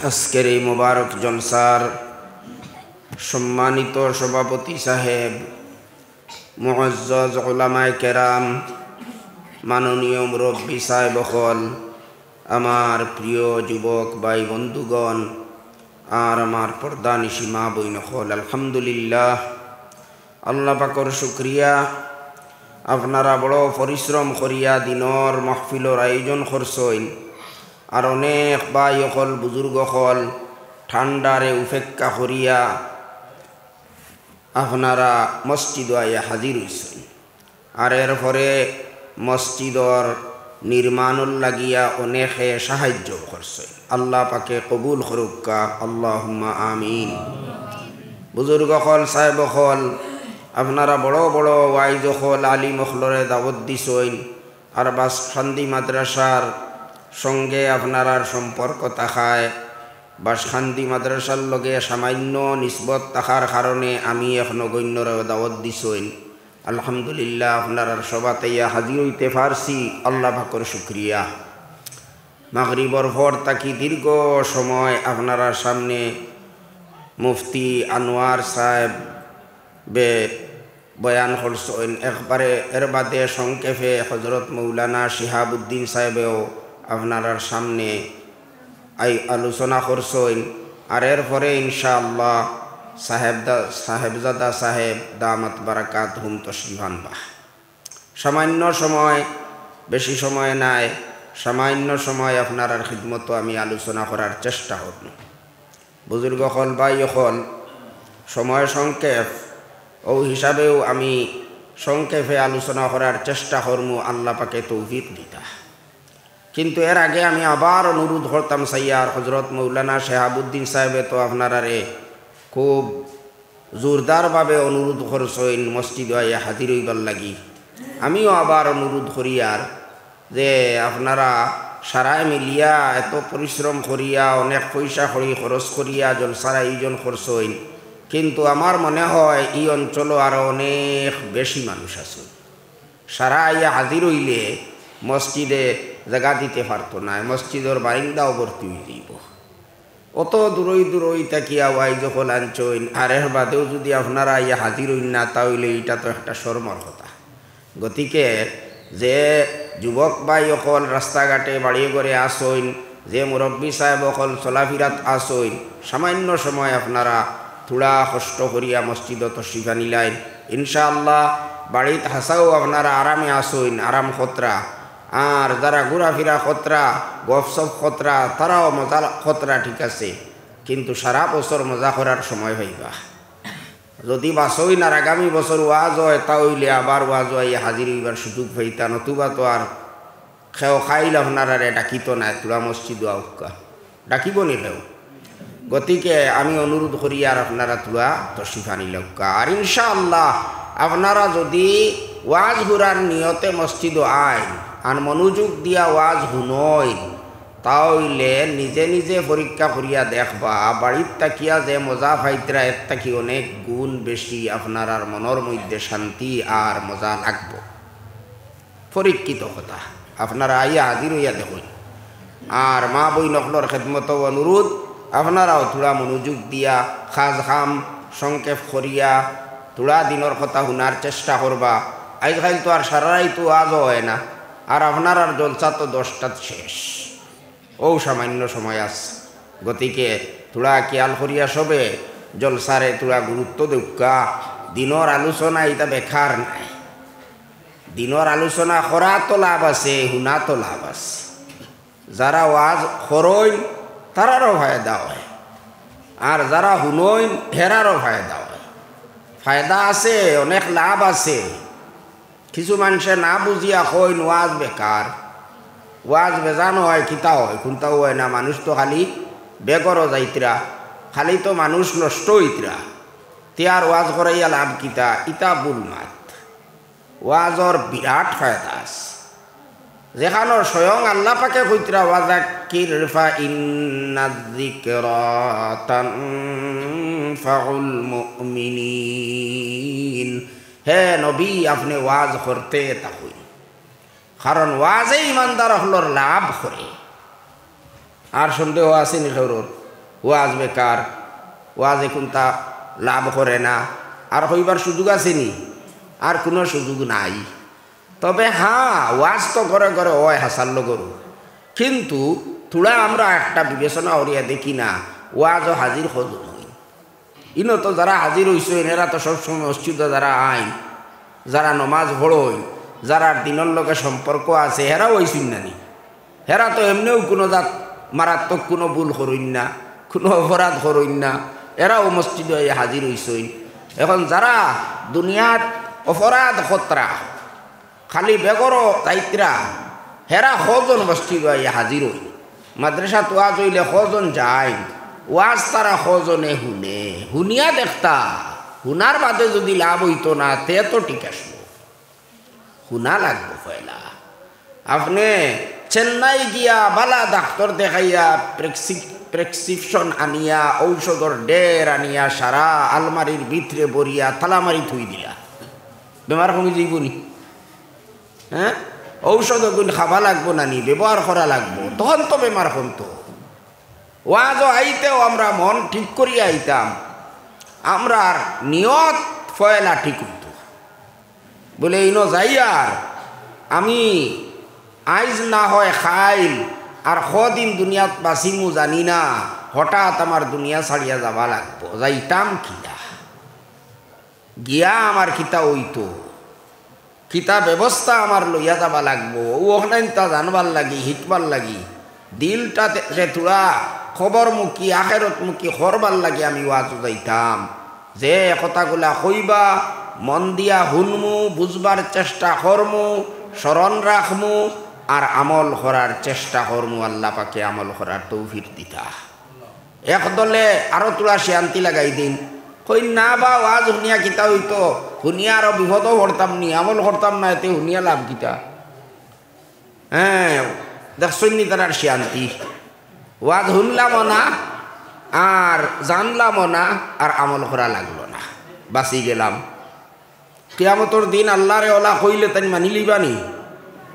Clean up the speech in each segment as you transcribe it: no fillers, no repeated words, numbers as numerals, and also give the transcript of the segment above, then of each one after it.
আজকের এই মোবারক জলসার সম্মানিত সভাপতি সাহেব, মুআজ্জাজ উলামায়ে কেরাম, মাননীয় মুরব্বী সাহেব হল, আমার প্রিয় যুবক ভাই বন্ধুগণ আর আমার পর্দানিশী মা বইন হল, আলহামদুলিল্লাহ, আল্লাহ পাকর শুক্রিয়া। আপনারা বড় পরিশ্রম করিয়া দিনর মাহফিলর আয়োজন করছেন আর অনেক ভাই হল বুজুর্গ হল ঠান্ডারে উপেক্ষা করিয়া আপনারা মসজিদ আইয়া হাজির হইছেন আর এরপরে মসজিদর নির্মাণর লাগিয়া অনেকে সাহায্য করছে। আল্লাহ পাকে কবুল করুকা, আল্লাহুম্মা আমিন। বুজুর্গ হল, সাহেব হল, আপনারা বড় বড় ওয়াইজ হল আলিম হলরে দাওয়াত দিছেন আর বাসখান্দি মাদ্রাসার সঙ্গে আপনার সম্পর্ক থাকায় বাসখান্দি মাদ্রাসার লগে সামান্য নিসবত থাকার কারণে আমি এখন গণ্যরে দাওয়াত দিছেন। আলহামদুলিল্লাহ, আপনার সবাতেইয়া হাজির হইতে পারছি, আল্লাহ পাকের শুকরিয়া। মাগরিবর পর তাকি দীর্ঘ সময় আপনারা সামনে মুফতি আনোয়ার সাহেব বয়ান করছেন, একবারে এর বাদে সংক্ষেপে হজরত মৌলানা শিহাবুদ্দিন সাহেবেও আপনার সামনে আলোচনা করছেন আর এরপরে ইনশাআল্লাহ সাহেবজাদা সাহেব দামাত বারাকাতুহুম তশরিফ আনবা। সামান্য সময়, বেশি সময় নাই, সামান্য সময় আপনার খিদমত আমি আলোচনা করার চেষ্টা করব। বুজুর্গ হল, ভাই হল, সময় সংক্ষেপ ও হিসাবেও আমি সংক্ষেপে আলোচনা করার চেষ্টা করব, আল্লাহ পাকে তৌফিক দিতা। কিন্তু এর আগে আমি আবার অনুরোধ করতাম সাইয়ার হজরত মৌলানা শিহাবুদ্দিন সাহেবে তো আপনারারে খুব জোরদারভাবে অনুরোধ করছেন মসজিদ আইয়া হাজির হইবার লাগি। আমিও আবার অনুরোধ করি আর যে আপনারা সারায় মিলিয়া এত পরিশ্রম করিয়া অনেক পয়সা করি খরচ করিয়া জলসার আয়োজন করছেন, কিন্তু আমার মনে হয় এই অঞ্চলও আরও অনেক বেশি মানুষ আছে। সারা আইয়া হাজির হইলে মসজিদে জায়গা দিতে পারতো না, মসজিদের বারিন্দাও ভর্তি হয়ে যাইব। অত দূরই তাকিয়া ওয়াই যখন আনছেন আর এর বাদেও যদি আপনারা ইয়া হাজির হইন না, তাহলে এটা তো একটা শর্মার কথা। গতিকে যে যুবক ভাই অকল রাস্তাঘাটে বাড়িয়ে করে আসইন, যে মুরব্বী সাহেব অকল চলাফিরাত আসইন, সামান্য সময় আপনারা থোড়া কষ্ট করিয়া মসজিদত তশরিফ আনিলাইন, ইনশাআল্লাহ বাড়িত হাসাও আপনারা আরামে আসইন, আরাম খতরা। আর যারা ঘোরাফেরা খতরা, গপসপ খতরা, তারাও মজা খতরা, ঠিক আছে, কিন্তু সারা বছর মজা করার সময় হইবা। যদি বাসইন আর আগামী বছর ওয়াজ হয়, তাহলে আবার ওয়াজ হয় হাজির হইবার সুযোগ পাইতা, নতুবা তো আর খেও খাইল আপনারা ডাকিত না, তোরা মসজিদ আউকা ডাকিব নি খেও। গতিকে আমি অনুরোধ করি আর আপনারা তোরা তশরিফ আনিলকা। আর ইনশাআল্লাহ আপনারা যদি ওয়াজ ঘুরার নিয়তে মসজিদ আইন আর মনোযোগ দিয়া ওয়াজ শুনই, তাহলে নিজে নিজে পরীক্ষা করিয়া দেখবা বাড়ির তাকিয়া যে মজা পাইতরা এর তাকি অনেক গুণ বেশি আপনার আর মনের মধ্যে শান্তি আর মজা লাগব। পরীক্ষিত কথা, আপনারা আইয়া হাজির হইয়া দেখুন। আর মা বই নকলর খেদমত অনুরোধ, আপনারাও থোড়া মনোযোগ দিয়া খাজ খাম সংক্ষেপ করিয়া থোড়া দিনের কথা শোনার চেষ্টা করবা। আজকাল তো আর সারাই তো আজও হয় না, আর আপনার আর জলসা তো 10টাত শেষ, ও সামান্য সময় আছে। গতিকে থোড়া খেয়াল করিয়া সবে জলসারে থোড়া গুরুত্ব দেউকা। দিনের আলোচনা এটা বেকার নাই, দিনের আলোচনা করা তো লাভ আছে, শুনা তো লাভ আছে। যারা ওয়াজ করইন তারারও ফায়দা হয়, আর যারা শুনইন হেরারও ফায়দা হয়। ফায়দা আছে, অনেক লাভ আছে। কিছু মানুষে না বুঝিয়া কইন ওয়াজ বেকার, ওয়াজ বেজানো হয়, কিতা হয় কোনটাও হয় না। মানুষ তো খালি বেগরও যাইতরা, খালি তো মানুষ নষ্ট হইতরা, তিয়ার ওয়াজ করাইয়া লাভ কিতা? ইতা বুল মাত। ওয়াজর বিরাট ফায়দা আছে, যেখানোর স্বয়ং আল্লাহ পাকে কইতরা ওয়াযাক্কির ফা ইন্নায-যিকরা তানফাউল মুমিনিন। হে নবী, আপনি ওয়াজ করতে থাকুন, কারণ ওয়াজে ইমানদার হলর লাভ করে। আর সন্দেহ আছে নি? ওয়াজ বেকার, ওয়াজে কোনটা লাভ করে না, আর হইবার সুযোগ আসেনি? আর কোনো সুযোগ নাই। তবে হ্যাঁ, ওয়াজ তো ঘরে ঘরে ওয় হাসাল্য গরু, কিন্তু থোড়া আমরা একটা বিবেচনা করিয়া দেখি না, ওয়াজও হাজির হল নই। ইনো তো যারা হাজির হইছেন এরা তো সবসময় মসজিদে যারা আইন, যারা নমাজ পড়ই, যারা দিনের লগে সম্পর্ক আছে, হেরাও হইছেন নানি? হেরা তো এমনিও কোনো জাত মারাত্মক কোনো ভুল করইন না, কোনো অপরাধ করইন না, এরাও মসজিদে হাজির হইছেন। এখন যারা দুনিয়াত অপরাধ খতরা খালি বেগর চাইত্রা, হেরা কজন মসজিদে হাজির হই? মাদ্রাসাত ওয়াজ হইলে কজন যায়? ওয়াজ তারা কজনে শুনে, শুনিয়া দেখতা, শুনার বাদে যদি লাভ হইতো না তে তো ঠিক আসলো, শুনা লাগবো পয়লা। আপনি চেন্নাই গিয়া বালা ডাক্তার দেখাইয়া প্রেসক্রিপশন আনিয়া ঔষধর ডের আনিয়া সারা আলমারির ভিতরে বরিয়া তালামারি থুই দিলা, বেমার কমি যাইবনি? হ্যাঁ, ঔষধ গুণ খাবা লাগবো নানি, ব্যবহার করা লাগবো, তখন তো বেমার কমতো। ওয়াজও আইতেও আমরা মন ঠিক করিয়া আইতাম, আমরা নিয়ত ফয়লা ঠিক হইতো, বলে ইনো যাইয়ার আমি আইজ না হয় খাইল আর কদিন দুনিয়াত বাঁচিমু জানি না, হঠাৎ আমার দুনিয়া ছাড়িয়া যাবা লাগবো, যাইতাম কিনা? গিয়া আমার কিতা হইতো, কিতা ব্যবস্থা আমার লইয়া যাবা লাগবো, ওখানে তা জানবার লাগি, হিটবার লাগি, দিলটা তোরা খবর মুখী আখেরত মুখী করবার লাগে আমি ওয়াজও যাইতাম। যে কথাগুলা কইবা মন দিয়া শুনমু, বুঝবার চেষ্টা করমু, স্মরণ রাখমু, আর আমল করার চেষ্টা করমু। আল্লাহ পাকে আমল করার তৌফিক দিতা। একদলে আরো তোরা শান্তি লাগাই দিন, কই না বা ওয়াজ শুনিয়া কিতা হইতো, শুনিয়া আরো বিপদও করতাম নি, আমল করতাম না, এতে শুনিয়া লাভ কিতা? হ্যাঁ, দেখছই নি তার শান্তি। ওয়াজ শুনলামও না, আর জানলামও না, আর আমল করা লাগলো না, বাঁচি গেলাম। কিয়ামতর দিন আল্লাহরে ওলা কইলে তাই মানি লিবানি?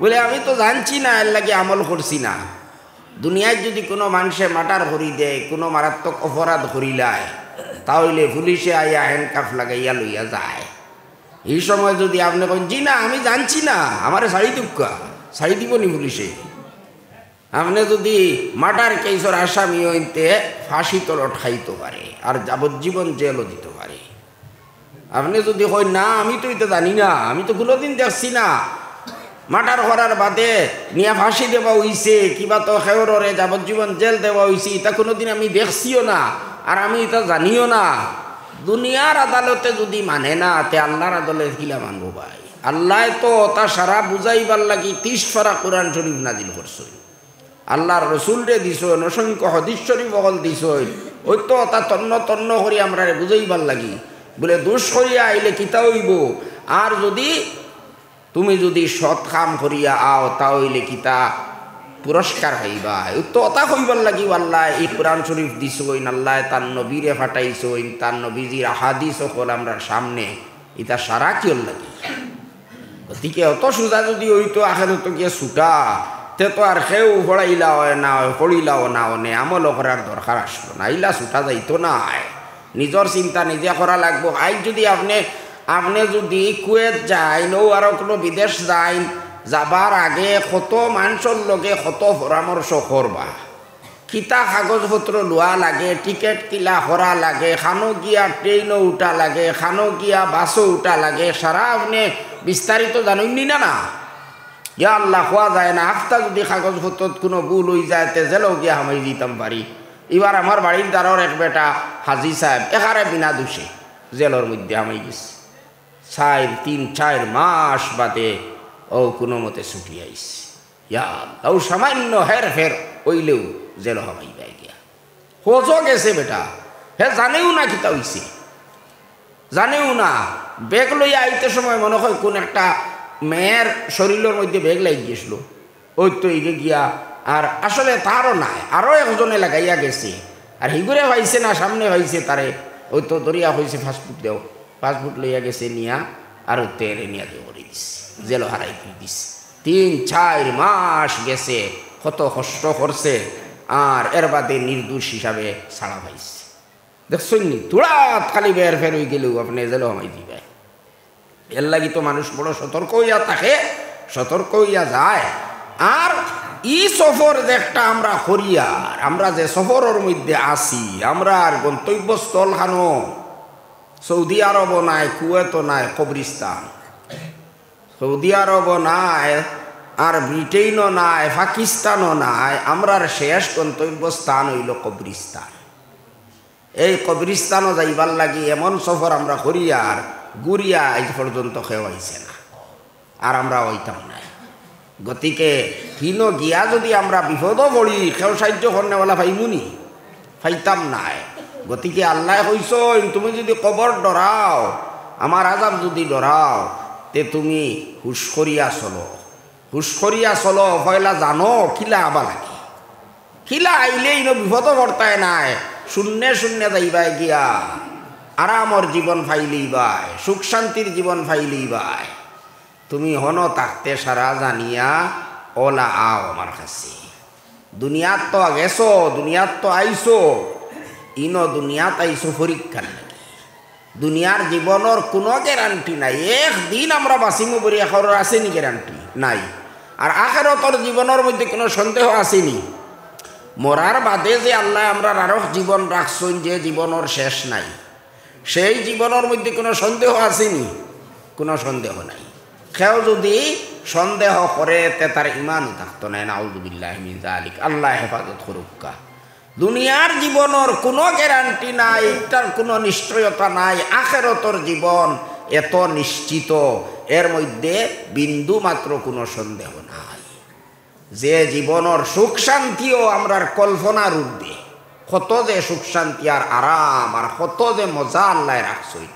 বলে আমি তো জানছি না, এর লাগে আমল করছি না। দুনিয়ায় যদি কোনো মানুষে মার্ডার করি দেয়, কোনো মারাত্মক অপরাধ করিলায়, তাহলে পুলিশে আইয়া হ্যান্ডকাফ লাগাইয়া লইয়া যায়। এই সময় যদি আপনি কেন জি না আমি জানছি না, আমারে ছাড়ি দুঃখা, ছাড়ি দিব নি পুলিশে? আপনি যদি মার্ডার কেসের আসামি হইতে ফাঁসি তলট খাইতে পারে, আর যাবজ্জীবন জেলও দিতে পারে। আপনি যদি কই না আমি তো এটা জানি না, আমি তো কোনোদিন দেখছি না, মার্ডার করার বাদে নিয়ে ফাঁসি দেওয়া হইছে, কিবা তো খেয়রে যাবজ্জীবন জেল দেওয়া হইছে, এটা কোনোদিন আমি দেখছিও না, আর আমি এটা জানিও না। দুনিয়ার আদালতে যদি মানে না, তে আল্লাহর আদালতে কিলা মানবো ভাই? আল্লাহ তো তা সারা বুঝাইবার লাগি 30 পারা কোরআন শরীফ নাজিল করছে, আল্লাহর রসুলরে দিছ, অসংখ্য হাদিস শরীফ বগল দিছ, ওই তো তা তন্ন তন্ন করি আমরা বুঝাইবার লাগি। বলে দোষ করিয়া আইলে কিতা হইব, আর তুমি যদি সৎ কাম করিয়া আও তাহলে কিতা পুরস্কার হইবা। তো অতা হইবার লাগি আল্লাহ এই কোরআন শরীফ দিছইন, আল্লাহ তার নবীরে ফাটাইছইন, তার নবীজির আহাদিস সকল আমরা সামনে, এটা সারা কিয়র লাগি? গতিকে অত সোজা যদি হইতো আখেরত গিয়ে ছুটা, তে তো আর কেউ পড়াইলাও না, পড়িলাও না, অনে আমল করার দরকার আসলো না, ইলা ছুটা যাইতো না। নিজের চিন্তা নিজে করা লাগবো। আজ যদি আপনি যদি কুয়েত যাইন, ও আরো কোনো বিদেশ যাইন, যাবার আগে কত মানুষের লগে কত পরামর্শ করবা, কিতা কাগজপত্র লোয়া লাগে, টিকেট কিলা করা লাগে, খানো গিয়া ট্রেনও উঠা লাগে, খানো গিয়া বাসও উঠা লাগে, সারা আপনি বিস্তারিত জানুননি না? না ইয়া আল্লাহ খোয়া যায় না। আফতা যদি কাগজপত্র কোনো ভুল হয়ে যায়, তে জেলেও গিয়া হামাই দিতাম পারি। এবার আমার বাড়ির দ্বারার এক বেটা হাজি সাহেব একারে বিনা দোষে জেলের মধ্যে হামাই গেছে, 3-4 মাস বাদে ও কোনো মতে ছুটি আইছে। ইয়া আল্লাহ, সামান্য হের ফের ওইলেও জেল হামাই পাই গিয়া হোজো গেছে বেটা, হে জানেও না কিতা হইছে, জানেও না। বেগ লইয়া আইতে সময় মনে হয় কোন একটা মেয়ের শরীরের মধ্যে বেগ লাগি গেছিল, ওই তো এগে গিয়া, আর আসলে তারও নাই, আরও একজনে লাগাইয়া গেছে, আর হিগুরে পাইছে না, সামনে পাইছে তারে, ওই তো দরিয়া হয়েছে ফাস্টফুড দেও, ফাস্টফুড লইয়া গেছে নিয়া, আর তেলে নিয়া দিয়ে করে দিছে, জেল হারাই দিয়ে দিছে। 3-4 মাস গেছে, কত কষ্ট করছে, আর এর বাদে নির্দোষ হিসাবে ছাড়া পাইছে। দেখছেন নি তুড়াত খালি বের ফের হয়ে গেলেও আপনি জেলে আমাই দিবে। এর লাগি তো মানুষ বড় সতর্ক হইয়া থাকে, সতর্ক হইয়া যায়। আর ই সফর যে একটা আমরা করিয়ার, আমরা যে সফরের মধ্যে আছি, আমরা আর গন্তব্যস্থল খানো সৌদি আরব নাই, কুয়েতও নাই, কবরিস্তান। সৌদি আরব নাই, আর ব্রিটেনও নাই, পাকিস্তানও নাই, আমরার শেষ গন্তব্যস্থান হইল কবরিস্তান। এই কবরিস্তানও যাইবার লাগি এমন সফর আমরা করিয়ার গুড়িয়া আজ পর্যন্ত কেউ আইছে না, আর আমরা হইতাম না। গতিকে হিনো গিয়া যদি আমরা বিপদও পড়ি, কেউ সাহায্য করনেওয়ালা পাইমুনি, পাইতাম নাই। গতিকে আল্লাহ কইস, তুমি যদি কবর ডরাও, আমার আজাব যদি ডরাও, তে তুমি হুশ করিয়া চলো, হুশ করিয়া চলো। পয়লা জানো কিলা আবা লাগে, কিলা আইলে ইনো বিপদও পড়তায় নাই, শূন্য শূন্য যাইবাই গিয়া আরামর জীবন ফাইলেই বাই, সুখ শান্তির জীবন ফাইলেই বাই। তুমি হন তাকতে সারা জানিয়া ওলা আও আমার কাছে। দুনিয়াত তো গেছো, দুনিয়াত তো আইসো, ইনো দুনিয়াত আইসো পরীক্ষার নাকি। দুনিয়ার জীবনের কোনো গ্যারান্টি নাই, একদিন আমরা বাঁচিমু বলি এখন আসেনি গ্যারান্টি নাই। আর আখেরাতের জীবনের মধ্যে কোনো সন্দেহ আসেনি। মরার বাদে যে আল্লাহ আমরা আরো জীবন রাখছেন, যে জীবনের শেষ নাই, সেই জীবনের মধ্যে কোনো সন্দেহ আসেনি, কোনো সন্দেহ নাই। কেউ যদি সন্দেহ করে তে তার ইমানও থাকতো না। নাউযুবিল্লাহি মিন যালিক, আল্লাহ হেফাজত করুকা। দুনিয়ার জীবনের কোনো গ্যারান্টি নাই, এটার কোনো নিশ্চয়তা নাই। আখিরাতের জীবন এত নিশ্চিত, এর মধ্যে বিন্দু মাত্র কোনো সন্দেহ নাই। যে জীবনের সুখ শান্তিও আমরার কল্পনার ঊর্ধ্বে, কত যে সুখ শান্তি আর আরাম আর কত যে মজা আল্লাহ রাখছই।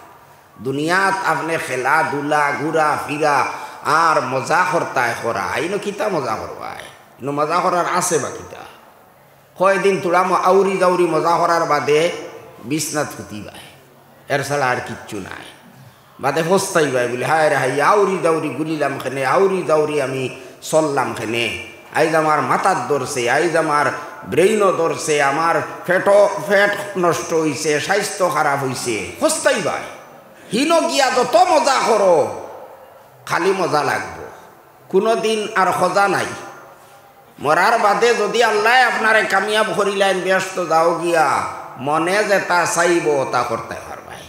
দুনিয়াত আপনি খেলাধুলা ঘুরা ফিরা আর মজা করতায় করা, ইনো কিতা মজা করবায়, ইনো মজা করার আছে বা কিতা? কয়দিন তোলাম আউরি জাউরি মজা করার বাদে বিছনাত ফুটিবাই, এর ছাড়া আর কিচ্ছু নাই। বাদে ফস্তাইবাই বলে হায় রে হাই আউরি দাউরি গুলিলাম খেনে, আউরি দাউরি আমি চললাম খেনে, আইজ আমার মাথার ধরছে, আইজ আমার ব্রেইনও ধরছে, আমার ফেট নষ্ট হইছে, স্বাস্থ্য খারাপ হইছে, ফস্তাইবাই। হিনো গিয়া যত মজা করো খালি মজা লাগবো, কোনো দিন আর খোঁজা নাই। মরার বাদে যদি আল্লাহ আপনারে কামিয়াব করিলেন, ব্যস্ত যাও গিয়া মনে যে তা চাইব তা করতে পারবাই।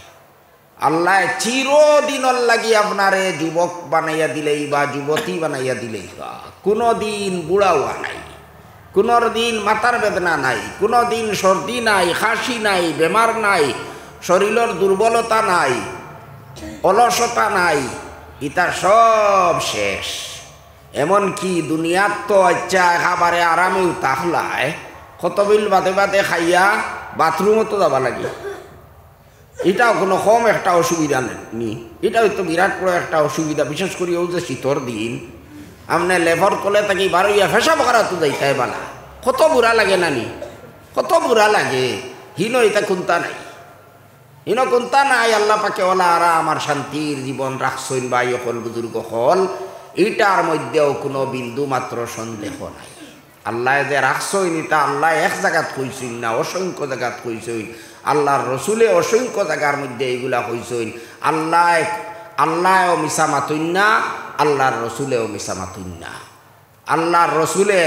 আল্লাহ চিরদিনর লাগি আপনারে যুবক বানাইয়া দিলেই বা যুবতী বানাইয়া দিলেই বা, কোনো দিন বুড়াওয়া নাই, কোনো দিন মাথার বেদনা নাই, কোনো দিন সর্দি নাই, খাসি নাই, বেমার নাই, শরীরের দুর্বলতা নাই, অলসতা নাই, ইতা সব শেষ। এমনকি দুনিয়ার তো আচ্ছা খাবারে আরামেও তাহলায় কত বিল বাদে বাদে খাইয়া বাথরুমও তো যাবা লাগে, এটাও কোনো কম একটা অসুবিধা নেই। এটাও তো বিরাট বড় একটা অসুবিধা, বিশেষ করে ও যে শীতর দিন আপনি লেভর তলে থাকি বারোইয়া ফেসাব করা তো যাইতে বালা, কত বুড়া লাগে নানি, কত বুড়া লাগে। হিনো এটা কোনটা নাই, হিনো কোনটা নাই। আল্লাহ পাকে ওলা আরা আমার শান্তির জীবন রাখছেন বা ইয়কল বুজুর্গ হল, এইটার মধ্যেও কোনো বিন্দু মাত্র সন্দেহ নাই। আল্লাহ যে রাখছেন এটা আল্লাহ এক জায়গাত কইছেন না, অসংখ্য জায়গাত কইছেন। আল্লাহর রসুলে অসংখ্য জায়গার মধ্যে এইগুলা কইছেন। আল্লাহও মিছা মাতুন না, আল্লাহর রসুলেও মিছা মাতুন না। আল্লাহর রসুলে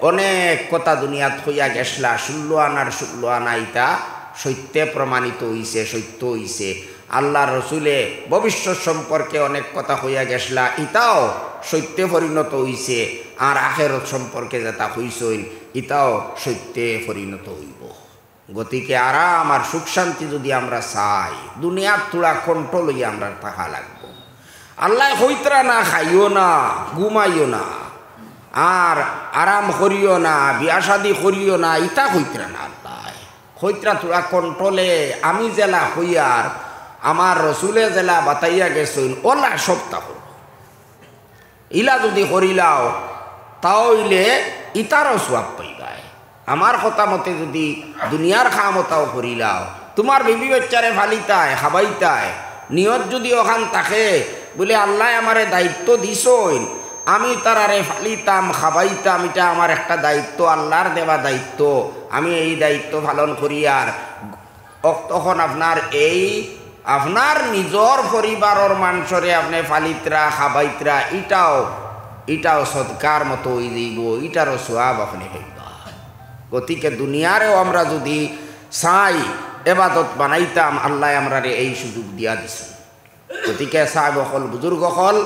অনেক কথা দুনিয়াত হইয়া গেছলা, 16 আনার 16 আনা ইটা সত্যে প্রমাণিত হইছে, সত্য হইছে। আল্লাহর রসুলে ভবিষ্যৎ সম্পর্কে অনেক কথা হইয়া গেছলা, ইটাও সত্যে পরিণত হইছে। আর আখেরত সম্পর্কে যেটা হইছেন ইটাও সত্যে পরিণত হইব। গতিকে আরাম আর সুখ শান্তি যদি আমরা চাই, দুনিয়ার তোলা কন্ট্রোল হইয়া আমরা থাকা লাগবো। আল্লাহ হইতরা না খাইও না, ঘুমাইও না, আর আরাম করিও না, বিয়া শাদি করিও না, ইটা হইতরা না। আল্লাহ হইতরা তোলা কন্ট্রোলে আমি জেলা হইয়ার আমার রসুলে জেলা বাতাইয়া গেছেন ওলা সপ্তাহ ইলা যদি করিলাও তাহলে ইতারও সোয়াব পাইবাই। আমার কথা মতে যদি দুনিয়ার খামতাও করিলাও, তোমার বিবি বাচ্চারে ফালিতায় খাবাইতায়, নিয়ত যদি ওখান থাকে বলে আল্লাহ আমারে দায়িত্ব দিছইন, আমি তারারে ফালিতাম খাবাইতাম, এটা আমার একটা দায়িত্ব, আল্লাহর দেওয়া দায়িত্ব। আমি এই দায়িত্ব পালন করি। আর তখন আপনার আপনার নিজর পরিবারের মানুষরে আপনি ফালিতরা খাবাইতরা, এটাও সদকার মতো হয়ে যাইব, এটারও সোয়াব আপনি হইবা। গতিকে দুনিয়ারেও আমরা যদি চাই এবাদত বানাইতাম, আল্লাহ আমরারে এই সুযোগ দিয়া দিছে। গতিকে সাহেব হল বুজুর্গ হল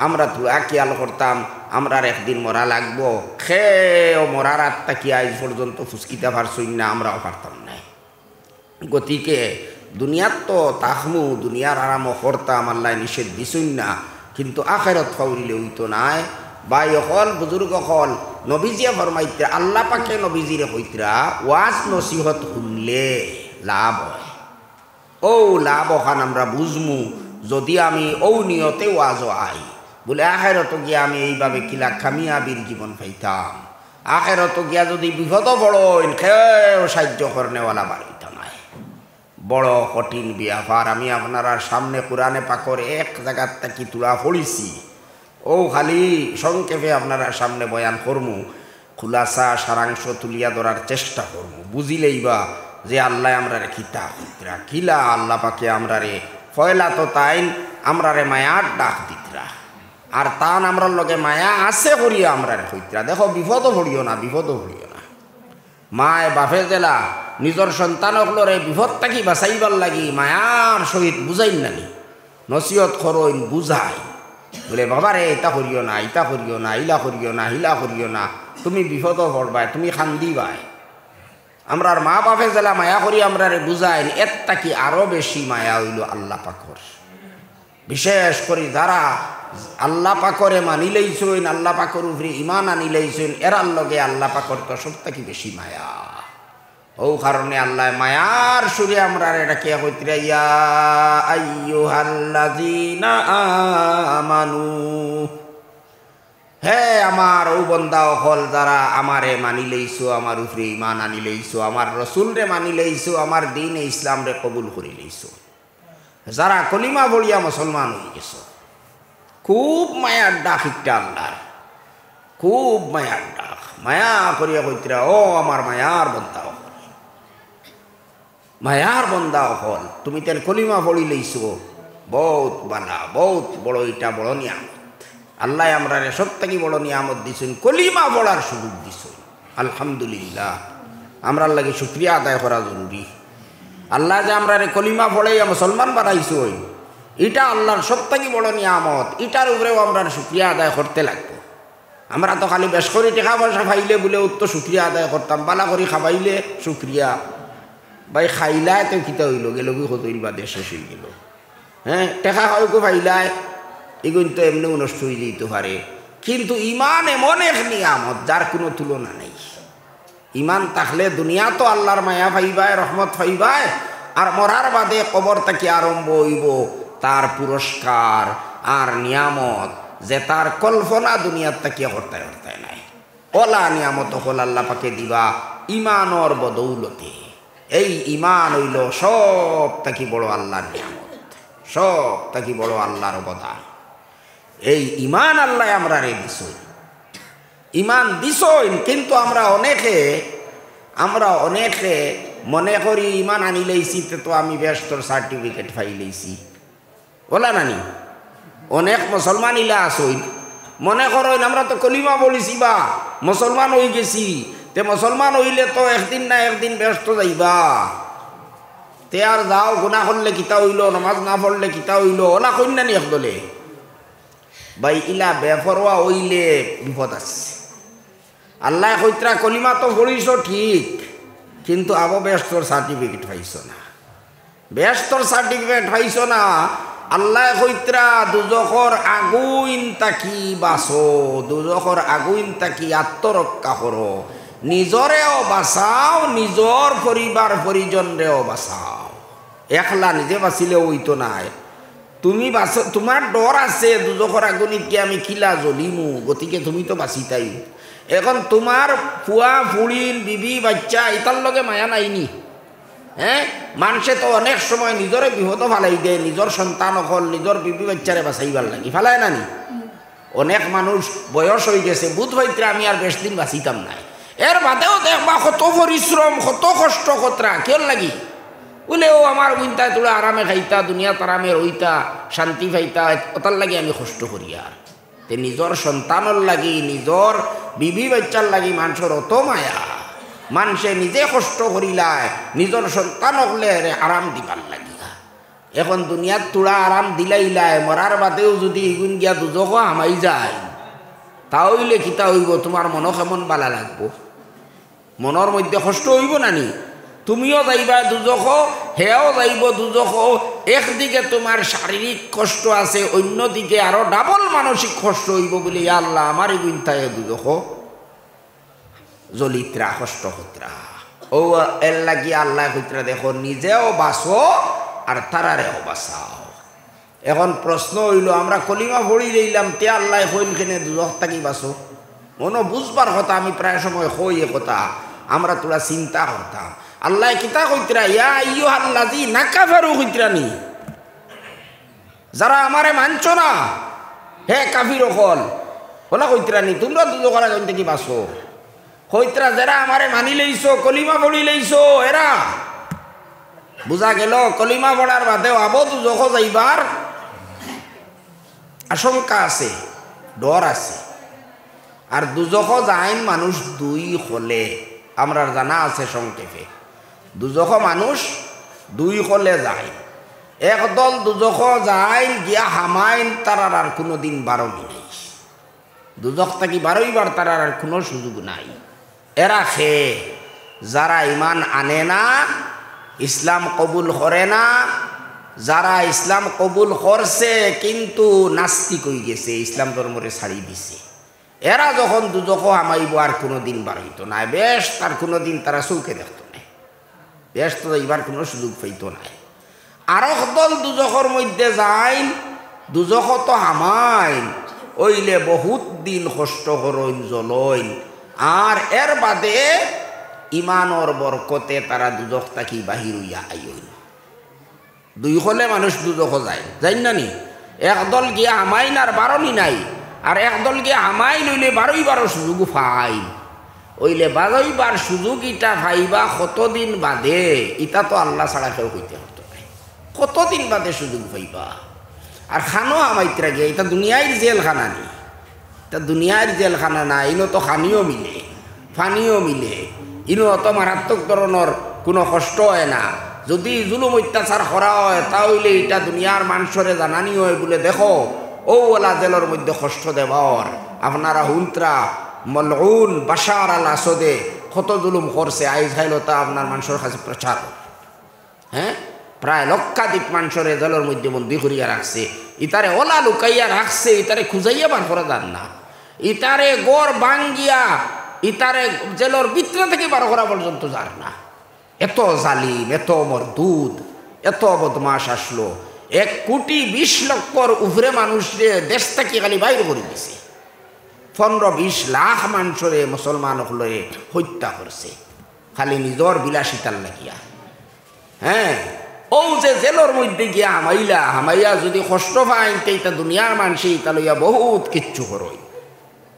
আমরা তো খেয়াল করতাম আমরার একদিন মরা লাগবো, খেয়েও মরার আত্মা কি আজ পর্যন্ত ফুসকিতে পারছই না, আমরাও পারতাম না। গতিকে দুনিয়ার তো তাহমু দুনিয়ার আরাম করতাম, আল্লাহ নিষেধ দিছই না, কিন্তু আখেরত ফাউরিলে হইতো নাই। বাই হল বুজুর্গ হল নবীজিয়া ফরমাইতরা, আল্লাহ পাকে নবীজিরে কইতরা ওয়াজ নসিহত শুনলে লাভ হয়। ও লাভ ওখান আমরা বুঝমু যদি আমি ও নিয়তে ওয়াজও আই, বলে আখেরত গিয়া আমি এইভাবে কিলা কামিয়াবির জীবন পাইতাম। আখেরত গিয়া যদি বিপদ বড় খেয়েও সাহায্য করনেওয়ালা বাড়িতা নাই, বড় কঠিন ব্যাপার। আমি আপনার সামনে কোরআনে পাকর এক জায়গার থেকে তুলা পড়িছি, ও খালি সংক্ষেপে আপনারা সামনে বয়ান করমু, খুলাসা সারাংশ তুলিয়া ধরার চেষ্টা করমু। বুঝিলেই বা যে আল্লাহ আমরারে কিতা কিলা আল্লাহ পাকে আমরারে ফয়লা তো তাইন আমরারে মায়ার ডাক দিতরা, আর তান আমরার লগে মায়া আছে করিয়া আমরারে কইতরা দেখো বিপদও ভরিও না, বিপদও ভরিও না। মায় বাপে জেলা নিজের সন্তানকলরে বিপদ থাকি বাঁচাইবার লাগি মায়ার সহিত বুঝাইন নানি, নসিহত করইন বুঝাই, বলে বাবারে এটা করিও না, ইটা করিও না, ইলা করিও না, হিলা করিও না, তুমি বিপদও পড়বাই, তুমি খান্দিবাই। আমরার মা বাপে জেলা মায়া করি আমরারে বুঝাইন, এর থাকি আরো বেশি মায়া হইল আল্লাহ পাকর। বিশেষ করে যারা আল্লাহ পাকরে মানিলেইছেন, আল্লাহ পাকর উপরে ইমান আনিলেইছেন, এরার লগে আল্লাহ পাকর তো সব থাকি বেশি মায়া। ও কারণে আল্লাহ মায়ার সুরে আমরা এটা কে কইতরা, ইয়া আইয়ুহাল্লাযীনা আমানু, হে আমার ও বন্দা হল যারা আমারে মানি লইছো, আমার উপরে ইমান আনি লইছো, আমার রসুল রে মানি লইছো, আমার দিন ইসলাম রে কবুল করি লইছো, যারা কলিমা বলিয়া মুসলমান হয়ে গেছো। খুব মায়ার ডাক একটা আল্লাহর, খুব মায়ার ডাক। মায়া করিয়া কইতরা, ও আমার মায়ার বন্দা হল, মায়ার বন্দা হল, তুমি তেন কলিমা বলি লইছো, বহুত বালা, বহুত বড়, এটা বড় নিয়ামত। আল্লাহ আমরা সব থেকে বড় নিয়ামত দিছেন, কলিমা বলার সুযোগ দিছেন। আলহামদুলিল্লাহ, আমরার লাগে শুকরিয়া আদায় করা জরুরি। আল্লাহ যে আমরা কলিমা পড়াইয়া মুসলমান বানাইছো, এটা আল্লাহর সব থেকে বড় নিয়ামত, এটার উপরেও আমরা শুকরিয়া আদায় করতে লাগবো। আমরা তো খালি বেশ করে টাকা পয়সা খাইলে বলে তো শুকরিয়া আদায় করতাম, বালা করে খাবাইলে শুকরিয়া, ভাই খাইলায় তো কিতা হইল গেল কি হতইল বা দেশে হয়ে গেল। হ্যাঁ, টেকা হয়তো পাইলায় এগুলো তো এমনিও নষ্ট হয়ে যেতে পারে, কিন্তু ইমান এমন এক নিয়ামত যার কোনো তুলনা নেই। ইমান থাকলে দুনিয়া তো আল্লাহর মায়া পাইবায়, রহমত পাইবায়, আর মরার বাদে কবর থেকে আরম্ভ হইব তার পুরস্কার আর নিয়ামত, যে তার কল্পনা দুনিয়ার থেকে হরতায় হরতায় নাই। ওলা নিয়ামত হল আল্লাহ পাকে দিবা ইমানর বদৌলতে। এই ইমান হইল সব থেকে বড় আল্লাহর নিয়ামত, সব থেকে বড় আল্লাহর অবদান। এই ইমান আল্লাহ আমরা রে দিছই, ইমান দিছই, কিন্তু আমরা অনেকে মনে করি ইমান আনি লইছি তো আমি ব্যস্তর সার্টিফিকেট পাই লইছি, বলা নানি। অনেক মুসলমান ইলা আসই মনে করেন আমরা তো কলিমা বলিছি বা মুসলমান হয়ে গেছি, তে মুসলমান হইলে তো একদিন না একদিন ব্যস্ত যাইবা, তে আর যাও গুনাহ করলে কিতা হইল, নামাজ না পড়লে কিতা হইল, ওলা কন্যা নি একদলে ভাই, ইলা বেপরোয়া হইলে বিপদ আছে। আল্লাহ কইতরা কলিমা তো পড়িস ঠিক, কিন্তু আবো ব্যস্তর সার্টিফিকেট পাইছ না, ব্যস্তর সার্টিফিকেট পাইছ না। আল্লাহ কইতরা দুজখর আগুইন তাকি বাঁচো, দুজখর আগুইন তাকি আত্মরক্ষা করো, নিজরেও বাঁচাও, নিজর পরিবার পরিজনরেও বাঁচাও। একলা নিজে বাঁচিলে হইতো নাই, তুমি বাঁচো, তোমার ডর আছে দুজখর আগুনিত কি আমি কিলা জ্বলিমু, গতিকে তুমি তো বাঁচিতাই। এখন তোমার ফুয়া ফুড়িন বিবি বাচ্চা ইতার লগে মায়া নাইনি। হ্যাঁ, মানুষে তো অনেক সময় নিজরে বিপদ ফালাই দেয়, নিজের সন্তান অকল নিজের বিবি বাচ্চারে বাঁচাইবার লাগি ফালায় নানি। অনেক মানুষ বয়স হয়ে গেছে, বুধ হইতে আমি আর বেশ দিন বাঁচিতাম নাই। এর বাদেও দেখবা কত পরিশ্রম, কত কষ্ট কতরা কেউ লাগি বলে ও আমার বুনতা তোরা আরামে খাইতা, দুনিয়া আরামে রইতা, শান্তি পাইতা, ওটার লাগি আমি কষ্ট করি। আর তে নিজর সন্তানর লাগি, নিজর বিবি বাচ্চার লাগি মানুষের অত মায়া, মানুষে নিজে কষ্ট করিলায় নিজর সন্তান হলে আরাম দিবার লাগিয়া। এখন দুনিয়ার তোরা আরাম দিলাইলায়, মরার বাদেও যদি ইগুন গিয়া দুজকও হামাই যায়, তাহলে কিতা হইব? তোমার মন কেমন বালা লাগবো? মনের মধ্যে কষ্ট হইব নানি? তুমিও যাইবা দুজখ, হেও যাইব দুজখ। একদিকে তোমার শারীরিক কষ্ট আছে, অন্যদিকে আরো ডাবল মানসিক কষ্ট হইব বলে আল্লাহ আমার গুনতায় দুজখ জলিত্রা কষ্ট হত্রা। ও এর লাগি আল্লাহ হইত্রা দেখো নিজেও বাঁচো আর তারারেও বাঁচাও। এখন প্রশ্ন হইল, আমরা কলিমা পড়ি লইলাম, তে আল্লাহ কইলখানে দুজখ থাকি বাঁচো। মনো বুঝবার কথা, আমি প্রায় সময় কই এ কথা, আমরা তোরা চিন্তা করতাম। আল্লাহ কিতা কইতরা, ইয়া আইয়ুহাল্লাযী নাকাফারু কইতরানি, যারা আমারে মানছো না হে কাফির হল বলা কইতরানি, তোমরা দুজখরা কোন থেকে বাঁচো। কইতরা যারা আমারে মানি লইছো, কলিমা পড়ি লইছো, এরা বুঝা গেল কলিমা পড়ার বাদেও আবো দুজখ যাইবার আশঙ্কা আছে, ডর আছে। আর দুজখ যাইন মানুষ দুই হলে, আমরা জানা আছে সংক্ষেপে, দুজখ মানুষ দুই হলে যায়। একদল দুজখ যায় গিয়া হামাইন, তারার আর কোনো দিন বারণই নেই। দুজখ থাকি বারইবার তারার আর কোনো সুযোগ নাই। এরা খে যারা ইমান আনে না, ইসলাম কবুল করে না, যারা ইসলাম কবুল করছে কিন্তু নাস্তিক হয়ে গেছে, ইসলাম ধর্মরে ছাড়ি দিছে, এরা যখন দুজখ হামাইব আর কোনো দিন বার হইতো না, বেশ তার কোনো দিন তারা চৌকে দেখতো না, বেশ তো এইবার কোনো সুযোগ পাইতো না। আর দল দুজখর মধ্যে যাইন, দুজখ তো হামাইন, ওইলে বহুত দিন কষ্ট করইন জ্বলইন, আর এর বাদে ইমানর বরকতে তারা দুজখ থাকি বাহির হইয়া আইন। দুই হলে মানুষ দুজখ যায়, যাই না নি? একদল গিয়া হামাইন আর বারণই নাই, আর একদল গিয়া হামাইন হইলে বারো সুযোগ ফাইন। ওইলে বারইবার সুযোগ ইটা ভাইবা কতদিন বাদে, ইটা তো আল্লাহ ছাড়া কেউ হইতে হতো না, কতদিন বাদে সুযোগ পাইবা। আর খানো আমাইতরা গিয়া, এটা দুনিয়ার জেলখানা নি, এটা দুনিয়ার জেলখানা না, ইনো তো খানিও মিলে, ফানিও মিলে, ইনো অত মারাত্মক ধরনের কোনো কষ্ট হয় না। যদি জুলুম অত্যাচার করা হয় তাহলে এটা দুনিয়ার মানুষরে জানানি হয় বলে দেখো ও ওলা জেলের মধ্যে কষ্ট দেবার আপনারা হুন্ত্রা মলউন বাশার আল আসাদে কত জুলুম করছে, আইজ খাইল তা আপনার মানুষের কাছে প্রচার। হ্যাঁ, প্রায় লক্ষাধিক মানুষের জেলের মধ্যে বন্দি করিয়া রাখছে, ইতারে ওলা লুকাইয়া রাখছে, ইতারে খুঁজাইয়া বার করে দেন না, ইতারে গড় বাঙ্গিয়া ইতারে জেলের ভিতরে থেকে বার করা পর্যন্ত যার না। এত জালিম, এত মরদুদ, এত বদমাস আসলো, 1,20,00,000 উপরে মানুষরে দেশ থেকে খালি বাইর করে দিছে, 15-20 লাখ মানুষরে মুসলমান হলে হত্যা করছে খালি নিজর বিলাসিতার লাগিয়া। হ্যাঁ, ও যে জেলের মধ্যে গিয়া হামাইয়া যদি কষ্ট পাইন, এটা দুনিয়ার মানুষে ইতা লইয়া বহুত কিচ্ছু করই,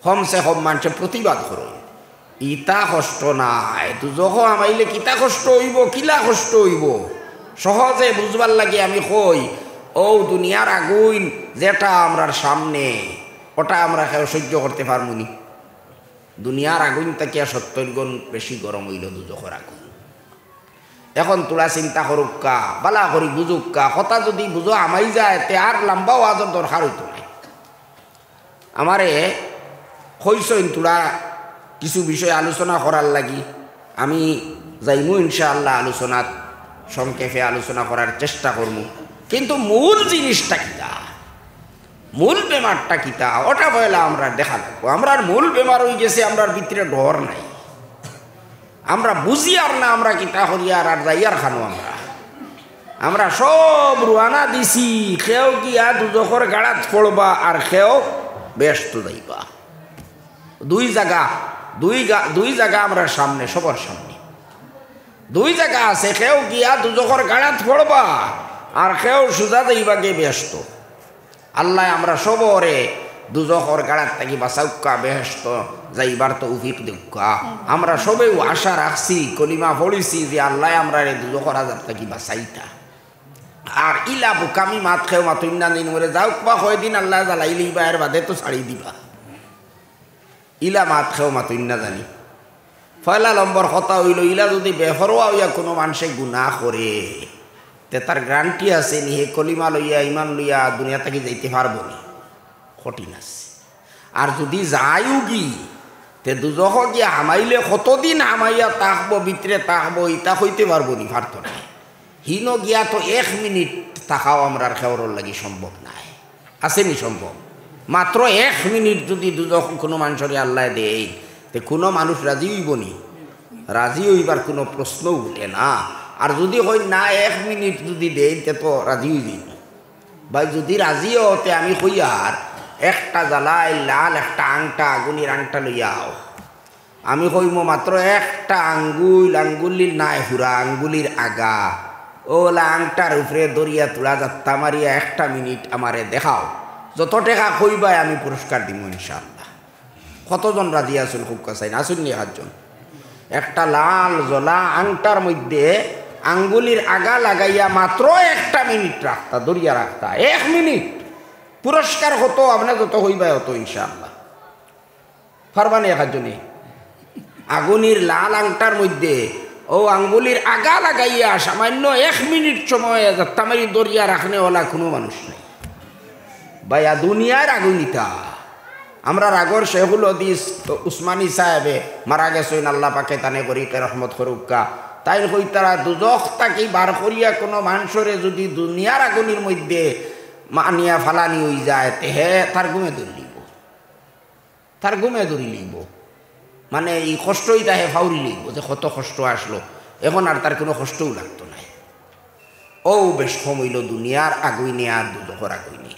কমসে কম মানুষে প্রতিবাদ করই। ইতা কষ্ট নাই, দুজখ হামাইলে কিতা কষ্ট হইব, কিলা কষ্ট হইব সহজে বুঝবার লাগে আমি কই, ও দুনিয়ার আগুন যেটা আমরার সামনে, ওটা আমরা কেউ সহ্য করতে পারবো নি। দুনিয়ার আগুন থেকে 70 গুণ বেশি গরম হইল দুজখর আগুন। এখন তোরা চিন্তা করুকা, বালা করি বুঝুকা, কথা যদি বুঝো আমাই যায় তে আর লম্বা ওয়াজের দরকার হইতো না। আমারে কইসইন তোরা কিছু বিষয় আলোচনা করার লাগি, আমি যাইমু ইনশাআল্লাহ আলোচনাত, সংক্ষেপে আলোচনা করার চেষ্টা করবো। কিন্তু মূল জিনিসটা কিতা, মূল বেমারটা কিতা, ওটা বলে আমরা দেখা লাগবো। আমরার মূল বেমার হয়ে গেছে, আমরার ভিতরে ডর নাই, আমরা বুঝি আর না আমরা কিতা হরিয়ার আর যাইয়ার খানো। আমরা সব রুয়ানা দিছি, কেউ গিয়া দুজখর গাড়াত পড়বা আর কেউ ব্যস্ত যাইবা। দুই জায়গা আমরা সামনে, সবার সামনে দুই জায়গা আছে, কেউ গিয়া দুজখর গাড়াত পড়বা আর কেউ সুজা যাইবাকে ব্যস্ত। আল্লাহ আমরা সবরে দুজখর গাড়ার থাকি বাঁচাউকা বেহেশত যাইবার তৌফিক দেউকা। আমরা সবেও আশা রাখছি, কলিমা পড়িছি যে আল্লাহ আমরা রে দুজখর আজাব থাকি বাঁচাইতা। আর ইলা বোকামি মাত খেও মাতুন্না দিন মরে যাওক বা কয়দিন আল্লাহ জ্বালাইলি বা এর বাদে তো ছাড়ি দিবা। ইলা মাত খেও মাতুন্না জানি পয়লা নম্বর কথা হইল, ইলা যদি বেহরোয়া হইয়া কোনো মানুষে গুনাহ করে তে তার গ্যারান্টি আছে নি হে কলিমা লইয়া ইমান লইয়া দুনিয়া থেকে যাইতে পারবো নি? কঠিন আছে। আর যদি যায়ও কি তে দুজখ গিয়া হামাইলে কতদিন হামাইয়া তাকবো ভিতরে তাকবো ইটা হইতে পারবো নি? পারতো না। হিনো গিয়া তো 1 মিনিট তাকাও আমরার খেওয়ার লাগি সম্ভব নাই। আসেনি সম্ভব? মাত্র 1 মিনিট যদি দুজখ কোনো মানুষের আল্লাহ দেয় তে কোনো মানুষ রাজি হইব নি? রাজি হইবার কোনো প্রশ্ন উঠে না। আর যদি হই না 1 মিনিট যদি দেয় তে তো রাজি হইবি ভাই। যদি রাজি হতে আমি কই আর একটা জ্বালাই লাল একটা আংটা আগুনের আংটা লইয়াও, আমি কইম মাত্র একটা আঙ্গুলির নাই হুরা আঙ্গুলির আগা ওলা আংটার উপরে দরিয়া তুলা যাত্তা মারিয়া 1 মিনিট আমারে দেখাও, যত টাকা কইবাই আমি পুরস্কার দিব ইনশাআল্লাহ। কতজন রাজি আছেন? খুব কাছাই না আসুন নি 8 জন। একটা লাল জলা আংটার মধ্যে আঙ্গুলির আগা লাগাইয়া মাত্র 1 মিনিট রাখতা, দরিয়া রাখতা 1 মিনিট, পুরস্কার হতো আপনার যত হইবাই হতো ইনশাআল্লাহ। ফারবানি 1 জনে আগুনের লাল আংটার মধ্যে ও আঙ্গুলির আগা লাগাইয়া সামান্য 1 মিনিট সময় তামারি দরিয়া রাখনে ওলা কোনো মানুষ নাই ভাইয়া। দুনিয়ার আগুনিতা আমরা রাগর শেখুল হদিস উসমানী সাহেবে মারা গেছেন, আল্লাহ পাকে তানে করিকে রহমত করুকা। তাই কই তারা দুজখ তাকে বার করিয়া কোনো মানুষরে যদি দুনিয়ার আগুনের মধ্যে মানিয়া ফালানি হয়ে যায় হে তার ঘুমে ধরি লিব, তার ঘুমে ধরি লিব। মানে এই কষ্টই তাহে ফাউরি লিব যে কত কষ্ট আসলো, এখন আর তার কোনো কষ্টও লাগতো না। ও বেশ কম হইল দুনিয়ার আগুইনে আর দুজখর আগুইনে।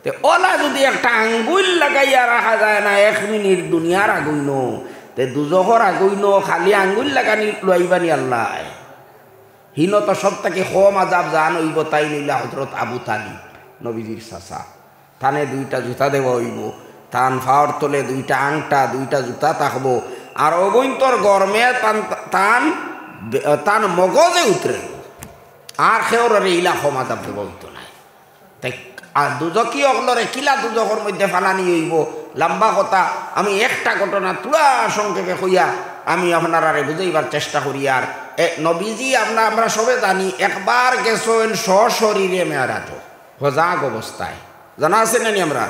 তে ওলা যদি একটা আঙ্গুল লাগাইয়া রাখা যায় না 1 মিনিট দুনিয়ার আগুইন, তে দুজখর আগুইন খালি আঙ্গুল লাগানি লইবানি আল্লাহ। হিন তো সব থেকে কম আজাব জান হইব তাই নিলা হযরত আবু তালিব নবীজির চাচা। থানে 2টা জুতা দেওয়া হইব, তান ফাওয়ার তলে 2টা আংটা 2টা জুতা থাকবো। আর অগৈন্তর গরমে তান মগজে উতরে আর খেওরে ইলা কম আজাব দেব হইতো না। তাই আর দুজকি অগলরে কিলা দুজখর মধ্যে ফালানি হইব লম্বা কথা। আমি একটা ঘটনা তুলা সংক্ষেপে কইয়া আমি আপনারা বুঝাইবার চেষ্টা করি। আর নবীজি আমরা সবে জানি একবার গেছেন সশরীরে মেরাজ হজাগ অবস্থায়, জানা আছে নানি? আমরা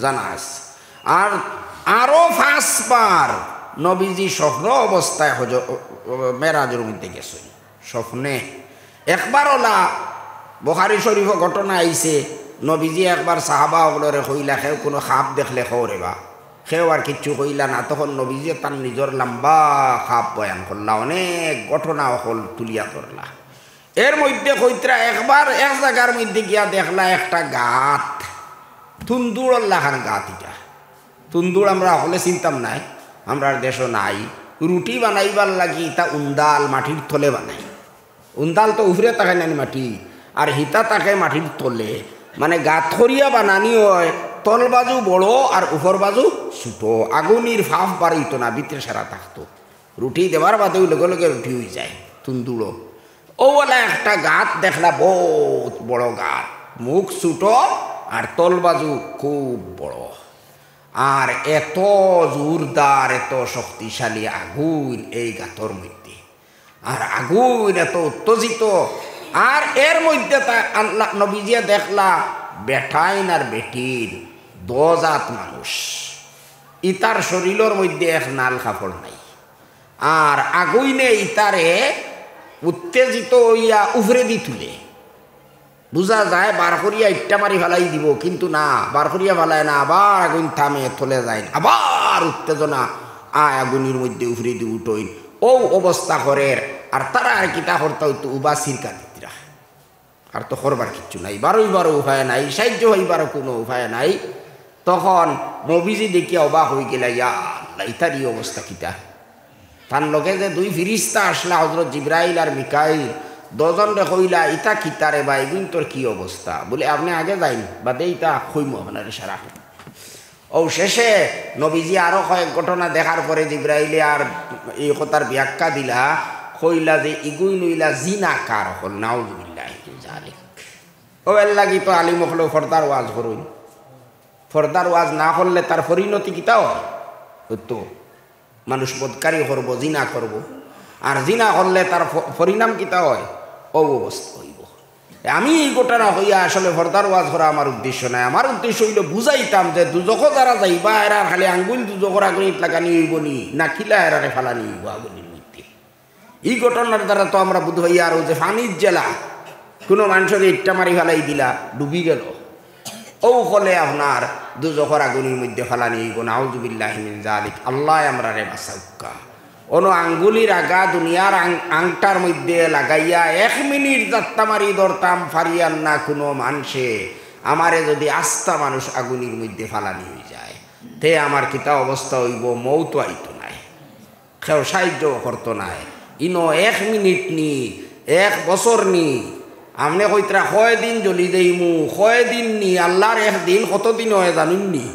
জানা আছে। আর আরো 5 বার নবীজি স্বপ্ন অবস্থায় মেরাজের মধ্যে গেছেন স্বপ্নে। একবার ওলা বুখারী শরীফ ঘটনা আইছে, নবীজি একবার সাহাবা ওগুলোরে কইলা কেউ কোনো খাপ দেখলে খৌরে বা কেউ আর কিচ্ছু কইলা না। তখন নবীজি তার নিজের লম্বা খাপ বয়ান করলা, অনেক ঘটনা অকল তুলিয়া করলা। এর মধ্যে কইতরা একবার এক জায়গার মধ্যে গিয়া দেখলা একটা গাত, তুন্দুড় লাখান গাত। এটা তুন্দুড় আমরা হলে চিনতাম নাই, আমরা দেশও নাই। রুটি বানাইবার লাগি তা উন্দাল মাটির তলে বানাই। উন্দাল তো উফরে তাকে নানি মাটি, আর হিতা তাকে মাটির তলে, মানে গাত করিয়া বানানি হয়। তল বাজু বড় আর উপর বাজু ছোটো, আগুনির ফাঁফ বাড়িত না, ভিতরে সারা থাকতো। রুটি দেওয়ার বাদেও লগে লগে রুটি হয়ে যায় তুন্দুড়ো। ওলা একটা গাত দেখলা, বহুত বড় গাত, মুখ ছোটো আর তল বাজু খুব বড়। আর এত জোরদার এত শক্তিশালী আগুন এই গাতর মধ্যে, আর আগুন এত উত্তেজিত। আর এর মধ্যে তা আল্লাহ নবীজিয়া দেখলা বেঠাইন আর বেটির 2 জাত মানুষ, ইতার শরীরের মধ্যে এক নাল কাপড় নাই। আর আগুইনে ইতারে উত্তেজিত হইয়া উফরে দি তুলে, বুঝা যায় বার করিয়া ইট্টা মারি ফেলাই দিব, কিন্তু না, বার করিয়া ফেলায় না, আবার আগুন থামে চলে যায়, আবার উত্তেজনা আগুনের মধ্যে উফরে দি উঠইন। ও অবস্থা করে। আর তারা আর কিতা করতে হইতো উবা সিরকা দিতরা, আর তো করবার কিচ্ছু নাই, বারো উপায় নাই, সাহায্য হইবার কোনো উপায় নাই। তখন নবীজি দেখিয়া অবাক হয়ে গেলা, ইয়া আল্লাহ ইতারই অবস্থা কিতা। তার লগে যে 2 ফিরিস্তা আসলা, হযরত জিবরাইল আর মিকাইল, 2 জন রে কইলা ইতা কিতারে বা এগুন তোর কি অবস্থা? বলে আপনি আগে যাইন বাদে ইতা কইমু আপনার সারা। ও শেষে নবীজি আরো কয়েক ঘটনা দেখার পরে জিব্রাইলে আর এই কথার ব্যাখ্যা দিলা কইলা যে ইগুই নইলা জিনাকার হল নাউজুবিল্লাহি মিন যালিক। ও এর লাগি তো আলিম হলো ফর্দার ওয়াজ করুন, ফর্দার ওয়াজ না করলে তার পরিণতি কিতা হয়? তো মানুষ বদকারী করব, জিনা করব, আর জিনা করলে তার পরিণাম কিতা হয়? অবস্থা হইব। আমি এই ঘটনা হইয়া আসলে ফর্দার ওয়াজ করা আমার উদ্দেশ্য নাই। আমার উদ্দেশ্য হইল বুঝাইতাম যে দুজক যারা যাইবা এরা খালি আঙ্গুল দুজকর আগুনিত লাগানি হইব নি, না কিলা এরারে ফালানি হইব আগুনির মধ্যে। এই ঘটনার দ্বারা তো আমরা বুধ হইয়া আরো যে ফানির জেলা কোনো মানুষের ইট্টা মারি ফেলাই দিলা ডুবি গেল, ও হলে আপনার দুজকর আগুনির মধ্যে ফালানি হইব। নাউজুবিল্লাহি মিন যালিক। আল্লাহ আমরা রে বাঁচাউকা। অন আঙ্গুলির আগা দুনিয়ার আংটার মধ্যে লাগাইয়া 1 মিনিট যাত্রা মারি ধরতাম ফারিয়ান না কোনো মানুষে। আমারে যদি আস্থা মানুষ আগুনির মধ্যে ফালানি হয়ে যায় তে আমার কিতা অবস্থা হইব? মৌত আইতো নাই, কেউ সাহায্য করতো নাই। ইনো 1 মিনিট নি 1 বছর নি আমনে কইতরা কয়দিন জ্বলি দেইমু, কয়দিন নি আল্লাহর 1 দিন কতদিন হয় জানুন নি?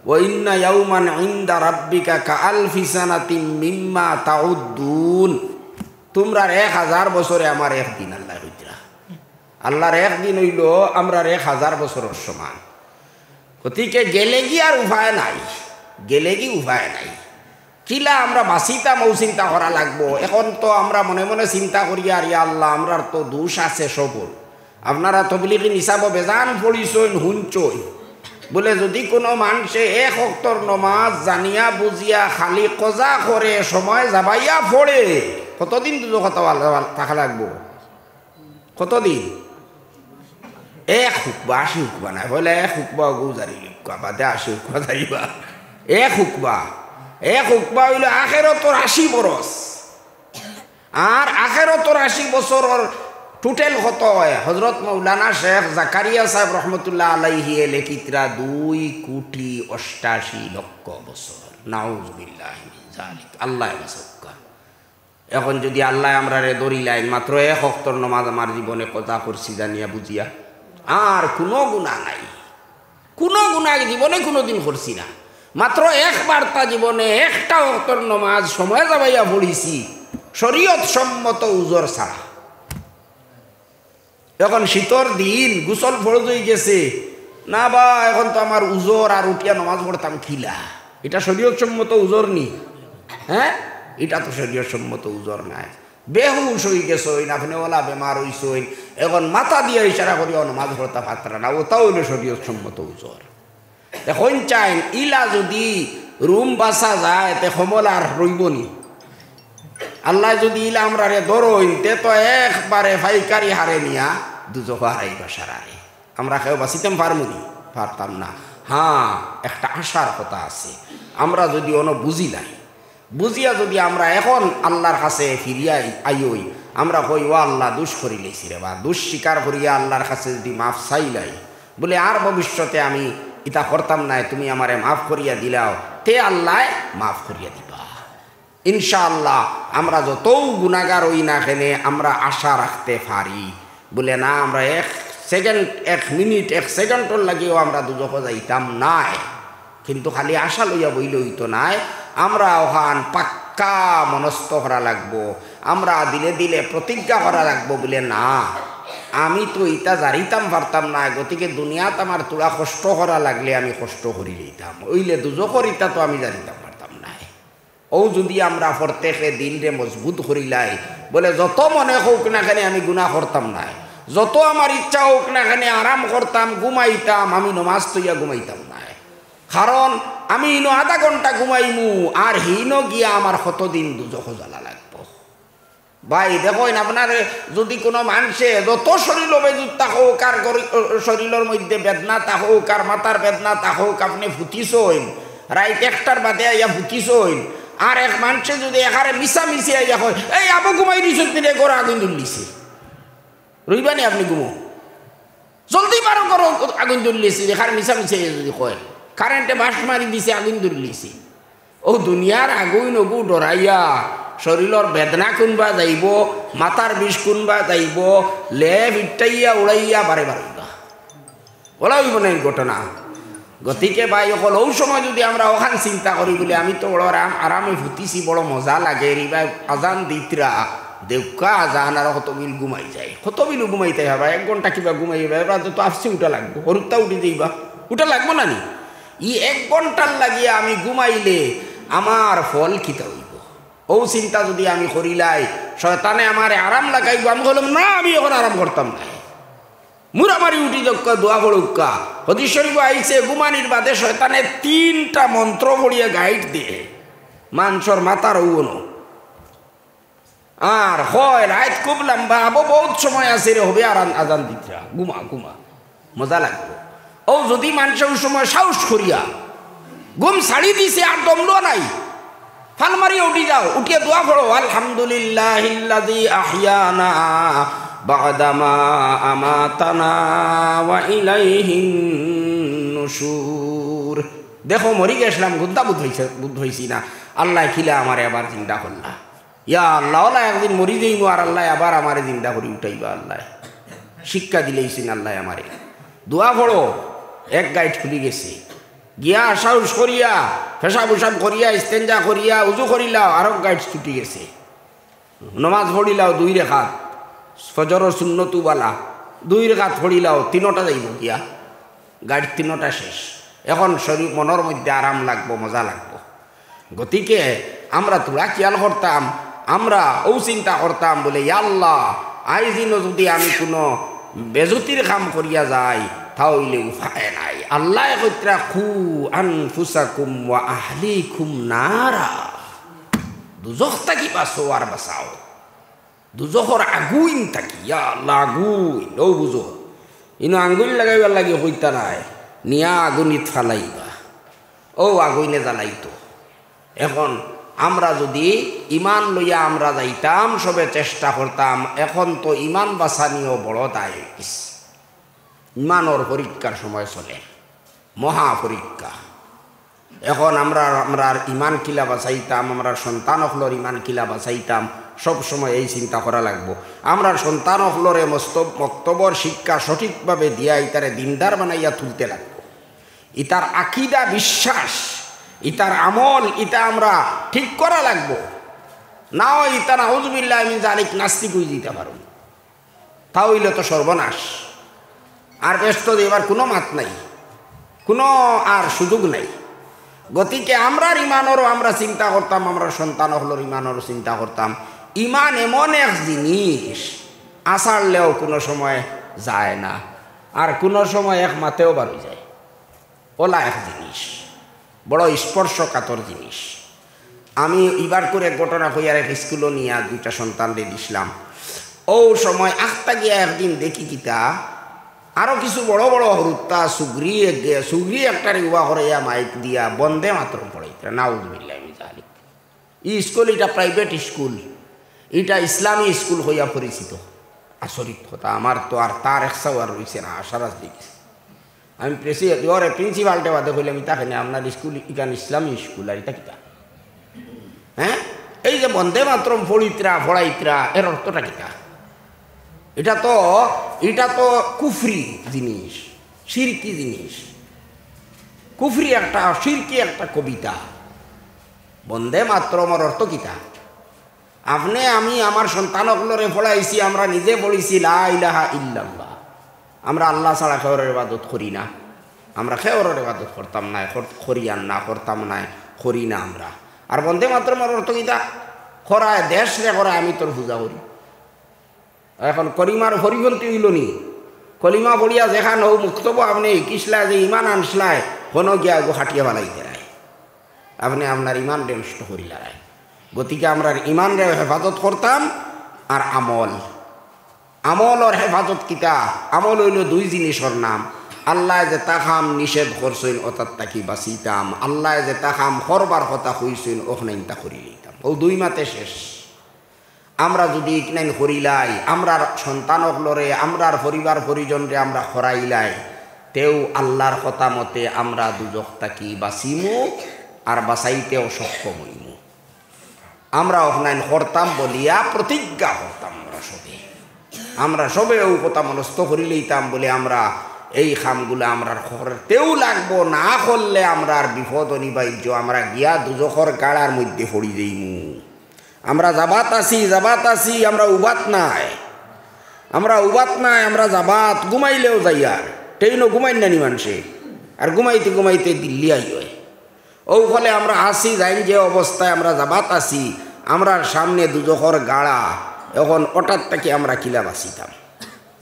ওয়াইন্না ইয়াউমান ইনদা রাব্বিকা কাআলফি সানাতিন মিম্মা তাউদ্দুন। তোমরা 1000 বছরে আমার 1 দিন আল্লাহ কইতরা। আল্লাহর 1 দিন হইল আমরার 1000 বছরের সমান। গতিকে গেলে কি আর উপায় নাই, গেলে কি উপায় নাই। কিলা আমরা বাঁচিতাম ও চিন্তা করা লাগবো। এখন তো আমরা মনে মনে চিন্তা করি আর ইয়া আল্লাহ আমরার তো দোষ আছে সবর। আপনারা তবলিগি নিসাব বেজান পড়িছইন হুঞ্চই বলে যদি কোনো মানুষে 1 ওয়াক্তর নমাজ জানিয়া বুঝিয়া খালি কজা করে সময় যাবাইয়া পড়ে কতদিন দুজো কথা থাকা লাগবো? কতদিন? 1 হুকবা 80 হুকবা নাই বলে 1 হুকবা গুজারি লিখবা বাদে 80 হুকবা যাইবা। 1 হুকবা, 1 হুকবা হইল আখেরতর 80 বরস। আর আখেরতর 80 বছরের টোটাল কত হয়? হজরত মৌলানা শেখ জাকারিয়া সাহেব রহমতুল্লাহ আলাইহি লেখিতরা 2,88,00,000 বছর। নাউজুবিল্লাহি মিন যালিক। আল্লাহ বাঁচাউকা। এখন যদি আল্লাহ আমরা রে দরিলাইন মাত্র 1 ওয়াক্তর নামাজ আমার জীবনে কথা করছি জানিয়া বুঝিয়া, আর কোনো গুনাহ নাই, কোনো গুনাহ জীবনে কোনোদিন করছি না। মাত্র একবার তা জীবনে 1টা ওয়াক্তর নামাজ সময় যাবাইয়া পড়িছি শরীয়ত সম্মত উজর ছাড়া। এখন শীতর দিন গোসল ফরজ হয়ে গেছে না বা এখন তো আমার উজর আর উঠিয়া নামাজ পড়তাম খিলা, এটা শরীয়ত সম্মত উজর নি? হ্যাঁ, এটা তো শরীয়ত সম্মত উজর নাই। বেহুশ হয়ে গেছইন, আপনি ওলা বেমার হইছইন, এখন মাথা দিয়ে ইশারা করিয়া নামাজ পড়তা পাত্রা না, ওটাও হইল শরীয়ত সম্মত উজর। এখন চাইন ইলা যদি রুম বাসা যায় তে সমল আর রইবনি। আল্লাহ যদি ইলা আমরা রে ধরইন তে তো একবারে ফাইকারি হারে নিয়া দুজক হারাইবা সারারে। আমরা কেউ বাঁচিতাম পারমুনি? পারতাম না। হ্যাঁ, একটা আশার কথা আছে। আমরা যদি বুঝিলাই, বুঝিয়া যদি আমরা এখন আল্লাহর কাছে ফিরিয়াই আইই, আমরা কই ও আল্লাহ দোষ করি লেছি রে, বা দোষ স্বীকার করিয়া আল্লাহর কাছে যদি মাফ চাইলাই বলে আর ভবিষ্যতে আমি ইতা করতাম না, তুমি আমারে মাফ করিয়া দিলাও, তে আল্লাহ মাফ করিয়া দিবা ইনশাআল্লাহ। আমরা যত গুনাহগার হই না কেনে আমরা আশা রাখতে পারি বলে না আমরা 1 সেকেন্ড 1 মিনিট 1 সেকেন্ডর লাগিও আমরা দুজক যাইতাম নাই। কিন্তু খালি আশা লইয়া বইলে হইতো নাই, আমরা ওখান পাক্কা মনস্থ করা লাগবো, আমরা দিলে দিলে প্রতিজ্ঞা করা লাগবো বলে না আমি তো ইটা জারিতাম পারতাম না, গতিকে দুনিয়াত আমার তোরা কষ্ট করা লাগলে আমি কষ্ট করি লইতাম, ওইলে দুজকর ইটা তো আমি জারিতাম পারতাম না। ও যদি আমরা প্রত্যেকে দিলরে মজবুত করিলাই বলে যত মনে হোক না কেন আমি গুনাহ করতাম না, যত আমার ইচ্ছা হোক না কেন আরাম করতাম, ঘুমাইতাম, আমি নমাজ তৈয়া ঘুমাইতাম না, কারণ আমি ইনো আধা ঘন্টা ঘুমাইমু আর হিনো গিয়া আমার কতদিন দুজক জ্বালা লাগবো। ভাই দেখেন আপনার যদি কোনো মানুষে যত শরীর বেজুত থাকুক আর শরীরের মধ্যে বেদনা থাকুক আর মাথার বেদনা থাকুক, আপনি ফুটিছইন রাইত 1টার বাদে আইয়া ফুটিছইন, আর এক মানুষে যদি এখানে মিশামিশি আইয়া হয় এই আবু ঘুমাই দিছ তিনি করে আগুন ধরলিছে, রইবানি আপনি ঘুমো জলদি বারো করো আগুন ধরলিছি, এখানে মিশামিশি যদি কয় কারেন্টে বাস মারি দিছে আগুন ধরলিছি। ও দুনিয়ার আগুন ওগু ডরাইয়া শরীরের বেদনা কোনবা যাইব, মাথার বিষ কোনবা যাইব, লেপ ইটাইয়া উড়াইয়া বারে বারে ওলা হইব না ঘটনা। গতিকে ভাই অকল ওই সময় যদি আমরা ওখান চিন্তা করি বলে আমি তো বড় আরামে ভুতিছি, বড় মজা লাগে রিবা আজান দিতরা দেউকা আজান আর কত বিল ঘুমাই যায়, কত বিল ঘুমাইতে হবে 1 ঘন্টা কিবা ঘুমাইবা, এবার তো আসছে উঠা লাগবো, হরুত্তা উঠে যাইবা, উঠা লাগবো না নি? 1 ঘন্টার লাগিয়ে আমি ঘুমাইলে আমার ফল কিতা হইব? ও চিন্তা যদি আমি করিলাই শয়তানে আমারে আরাম লাগাইব, আমি বললাম না আমি এখন আরাম করতাম না, মুরামারি উঠি দক্কা দোয়া পড়ুক্কা। হদিস শরীফ আইছে ঘুমানির বাদে শয়তানে 3টা মন্ত্র পড়িয়া গাইড দিয়ে মাংসর মাথার উনো, আর হয় রাত খুব লম্বা আবো, বহুত সময় আছে রে হবে আর আজান দিতরা ঘুমা ঘুমা মজা লাগবে। ও যদি মানুষ ওই সময় সাহস করিয়া ঘুম ছাড়ি দিছে আর দমলো নাই, ফাল মারিয়া উঠি যাও, উঠিয়া দোয়া পড়ো আলহামদুলিল্লাহিল্লাযী আহইয়ানা বা'দামা আমাতানা ওয়া ইলাইহিন নুশুর। দেখো মরি গেছিলাম, গুদ্দা বুদ্ধ হইছি না, আল্লাহ খিলা আমারে আবার জিন্দা করলা। ইয়া আল্লাহ, একদিন মরি যাইব আর আল্লাহ আবার আমারে জিন্দা করি উঠাইবা। আল্লাহ শিক্ষা দিলেইছেন আল্লাহ আমারে। দোয়া পড়ো, এক গাইড খুলি গেছে, গিয়া সাহস করিয়া পেশাব উসাব করিয়া ইস্তেঞ্জা করিয়া উজু করিলাও, আরো গাইড ছুটি গেছে। নমাজ পড়িলাও 2 রেখাত, ফজরের সুন্নতুবালা 2 রেখাত পড়িলাও, 3টা যাইব গিয়া গাইড 3টা শেষ। এখন শরীর মনের মধ্যে আরাম লাগবো, মজা লাগবো। গতিকে আমরা তোরা খেয়াল করতাম, আমরা ও চিন্তা করতাম বলে আল্লাহ আইজিনো যদি আমি কোনো বেজতির কাম করিয়া যাই তাহলে উপায় নাই। আল্লাহ কইত্রা খু আনফুসাকুম ওয়া আহলিকুম নারা, দুজখ থাকি বাঁচো আর বাঁচাও, দুজখর আগুইন থাকি ইয়া আল্লাহ আগুইন ও বুঝো, ইনো আঙ্গুল লাগাইবার লাগে হইতা নাই, নিয়া আগুনিত ফালাইবা, ও আগুইনে জ্বালাইতো। এখন আমরা যদি ইমান লইয়া আমরা যাইতাম, সবে চেষ্টা করতাম, এখন তো ইমান বাঁচানিও বড় দায় হইছে। ইমানর পরীক্ষার সময় চলে, মহা পরীক্ষা। এখন আমরা ইমান কিলা বাঁচাইতাম, আমরা সন্তান হলর ইমান কিলা বাঁচাইতাম, সব সময় এই চিন্তা করা লাগবো। আমরা সন্তান হলরে মক্তবর শিক্ষা সঠিকভাবে দিয়া ইতারে দিনদার বানাইয়া তুলতে লাগবো। ইতার আকিদা বিশ্বাস, ইতার আমল, ইতা আমরা ঠিক করা লাগবো। নাও ইতা নাউযুবিল্লাহি মিন যালিক নাস্তিক হয়ে দিতে পারো, তা হইলে তো সর্বনাশ। আর ব্যস্ত দেবার কোনো মাত নাই, কোনো আর সুযোগ নাই। গতিকে আমরার ইমানেরও আমরা চিন্তা করতাম, আমরা সন্তান হলোর ইমানেরও চিন্তা করতাম। ইমান এমন এক জিনিস আসারলেও কোনো সময় যায় না, আর কোনো সময় এক মাতেও বাড়ি যায়। ওলা এক জিনিস, বড় স্পর্শকাতর জিনিস। আমি এবার করে ঘটনা কইয়ার এক স্কুলও নিয়ে 2টা সন্তানরে দিছিলাম। ও সময় আখতা গিয়া একদিন দেখি কিতা আরো কিছু বড় বড় হরুত্তা সুগরি একটা রিবা করাইয়া মাইক দিয়া বন্দে মাতরম পড়াইতা, নাউযুবিল্লাহি মিন যালিক। ই স্কুল এটা প্রাইভেট স্কুল, এটা ইসলামী স্কুল হইয়া পরিচিত। আচরিত কথা, আমার তো আর তার একসাও আর রয়েছে না, আশারাজ দেখেছি। আমি প্রিন্সিপালটা বাদে কইলাম তাকে না, আপনার স্কুল ইকান ইসলামী স্কুল, আর এটা কিতা? হ্যাঁ, এই যে বন্দে মাতরম পড়াইত্রা এর অর্থটা কিতা? এটা তো কুফরি জিনিস, শিরকি জিনিস, কুফরি একটা শিরকি একটা কবিতা। বন্দে মাতরমের অর্থ কিতা? আপনি আমি আমার সন্তানগুলোরে পড়াইছি, আমরা নিজে পড়েছি লা ইলাহা ইল্লাল্লাহ। আমরা আল্লাহ ছাড়া খেওরের ইবাদত করি না, আমরা খেওরের ইবাদত করতাম না, করিয়ান না, করতাম না, করি না আমরা। আর বন্দে মাতরমের অর্থ কিতা? খরায় দেশ রে করায় আমি তোর পূজা করি। এখন কলিমার হরিবন্তি হইল নি, কলিমা পড়িয়া যেখান ও মুক্তব আপনি কিসলা যে ইমান আনসলায় কোনো গিয়া গো হাটিয়া বানাইতে রায়, আপনি আপনার ইমান নষ্ট করিলা রায়। গতিকে আমরা ইমানরে হেফাজত করতাম। আর আমলর হেফাজত কিতা? আমল হইল 2 জিনিসের নাম। আল্লাহ যে তাকাম নিষেধ করছেন অর্থাৎ তাকি বাঁচিতাম, আল্লাহ যে তাকাম করবার কথা কইছেন ওখানে তা করি লইতাম। ও 2 মাতে শেষ। আমরা যদি ইকনাইন করিলাই, আমরার সন্তানকলরে, আমরার পরিবার পরিজনরে আমরা খরাইলাই, তেও আল্লাহর কথা মতে আমরা দুজখ তাকি বাঁচিমু আর বাঁচাইতেও সক্ষম হইমু। আমরা অফনাইন করতাম বলিয়া প্রতিজ্ঞা করতাম। আমরা সবে ও কথা মনস্থ করি লইতাম বলে আমরা এই খামগুলো আমরা করতেও লাগবো, না করলে আমরা আর বিপদ অনিবার্য, আমরা গিয়া দুজখর গাড়ার মধ্যে পড়ি যাইমু। আমরা জাবাত আছি, আমরা উবাত নাই, আমরা জাবাত ঘুমাইলেও যাই, আর ট্রেনও ঘুমাই নানি মানুষে, আর ঘুমাইতে ঘুমাইতে দিল্লি আই হয়। ও ফলে আমরা আসি যাই যে অবস্থায় আমরা জাবাত আছি, আমরা সামনে দুজখর গাড়া, এখন হঠাৎ থেকে আমরা কিলা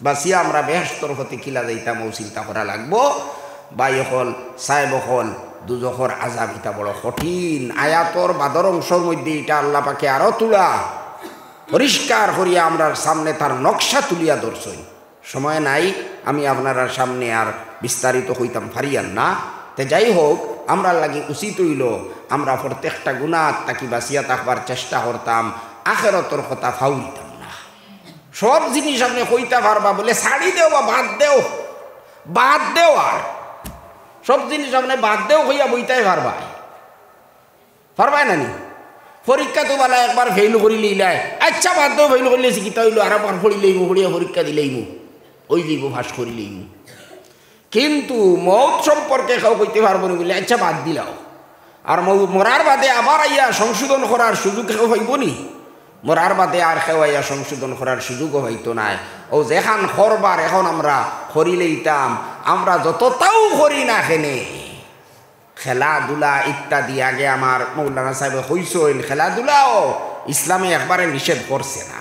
বাঁচিয়া আমরা বেহেশতর হতে কিলা যাইতাম, ও চিন্তা করা লাগবো। বা এখন সাহেব হল দুজখর আজাব ইটা বড় কঠিন। আয়াতর বাদর অংশের মধ্যে এটা আল্লাহ পাকে আরো তুলা পরিষ্কার করিয়া আমরার সামনে তার নকশা তুলিয়া ধরছই। সময় নাই, আমি আপনার সামনে আর বিস্তারিত হইতাম পারিয়ান না। তে যাই হোক, আমরা লাগি উচিত হইল আমরা প্রত্যেকটা গুনাহ তাকি বাঁচিয়া থাকবার চেষ্টা করতাম, আখেরতর কথা ফাউরিতাম না। সব জিনিস আপনি কইতে পারবা বলে ছাড়ি দেও বা বাদ দেও আর সব জিনিস আপনি বাদ দেও হইয়া বইতাই পারবাই নানি। পরীক্ষা তো বলা একবার ফেল করি লইলাই, আচ্ছা বাদ দেও, ফেল করলে শিখিতে হইল আর একবার পড়ি লইব, পড়িয়া পরীক্ষা দিলেইব, ওই লইব ফাঁস করি লইব। কিন্তু মৌত সম্পর্কে কেউ কইতে পারবো না বলে আচ্ছা বাদ দিলাও, আর মরার বাদে আবার আইয়া সংশোধন করার সুযোগ কেউ হইব নি? মরার বাদে আর কেউ আইয়া সংশোধন করার সুযোগও হইতো না। ও যেখান করবার এখন আমরা করিলেইতাম, আমরা যতটাও করি না খেনে খেলাধুলা ইত্যাদি। আগে আমার মৌলানা সাহেব কইছেন খেলাধুলাও ইসলামে একবারে নিষেধ করছে না।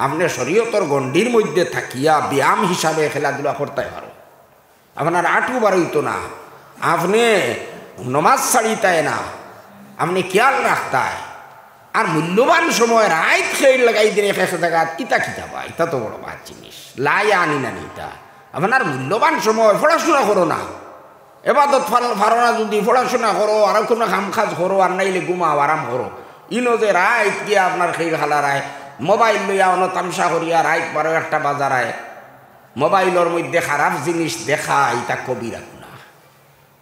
আপনি শরীয়তর গণ্ডির মধ্যে থাকিয়া ব্যায়াম হিসাবে খেলাধুলা করতে পারো, আপনার আটু বার হইতো না, আপনি নমাজ ছাড়িতায় না, আপনি খেয়াল রাখতায়। আর মূল্যবান সময় রাইত খেয়ে লাগাই দিন এক জায়গা কিতা পাই, তা তো বড় বাদ জিনিস লাই আনি না নিতা। আপনার মূল্যবান সময় পড়াশোনা করো না, এবাদত পারো না, যদি পড়াশোনা করো আর কোনো কাম কাজ করো, আর নাইলে ঘুমাও আরাম করো। ইনো যে রাইত গিয়ে আপনার খেয়ে খালারায় মোবাইল লইয়া অন তামসা করিয়া রাইত 12-1টা বাজারায় মোবাইলের মধ্যে খারাপ জিনিস দেখা, ইটা কবিরা গুণা।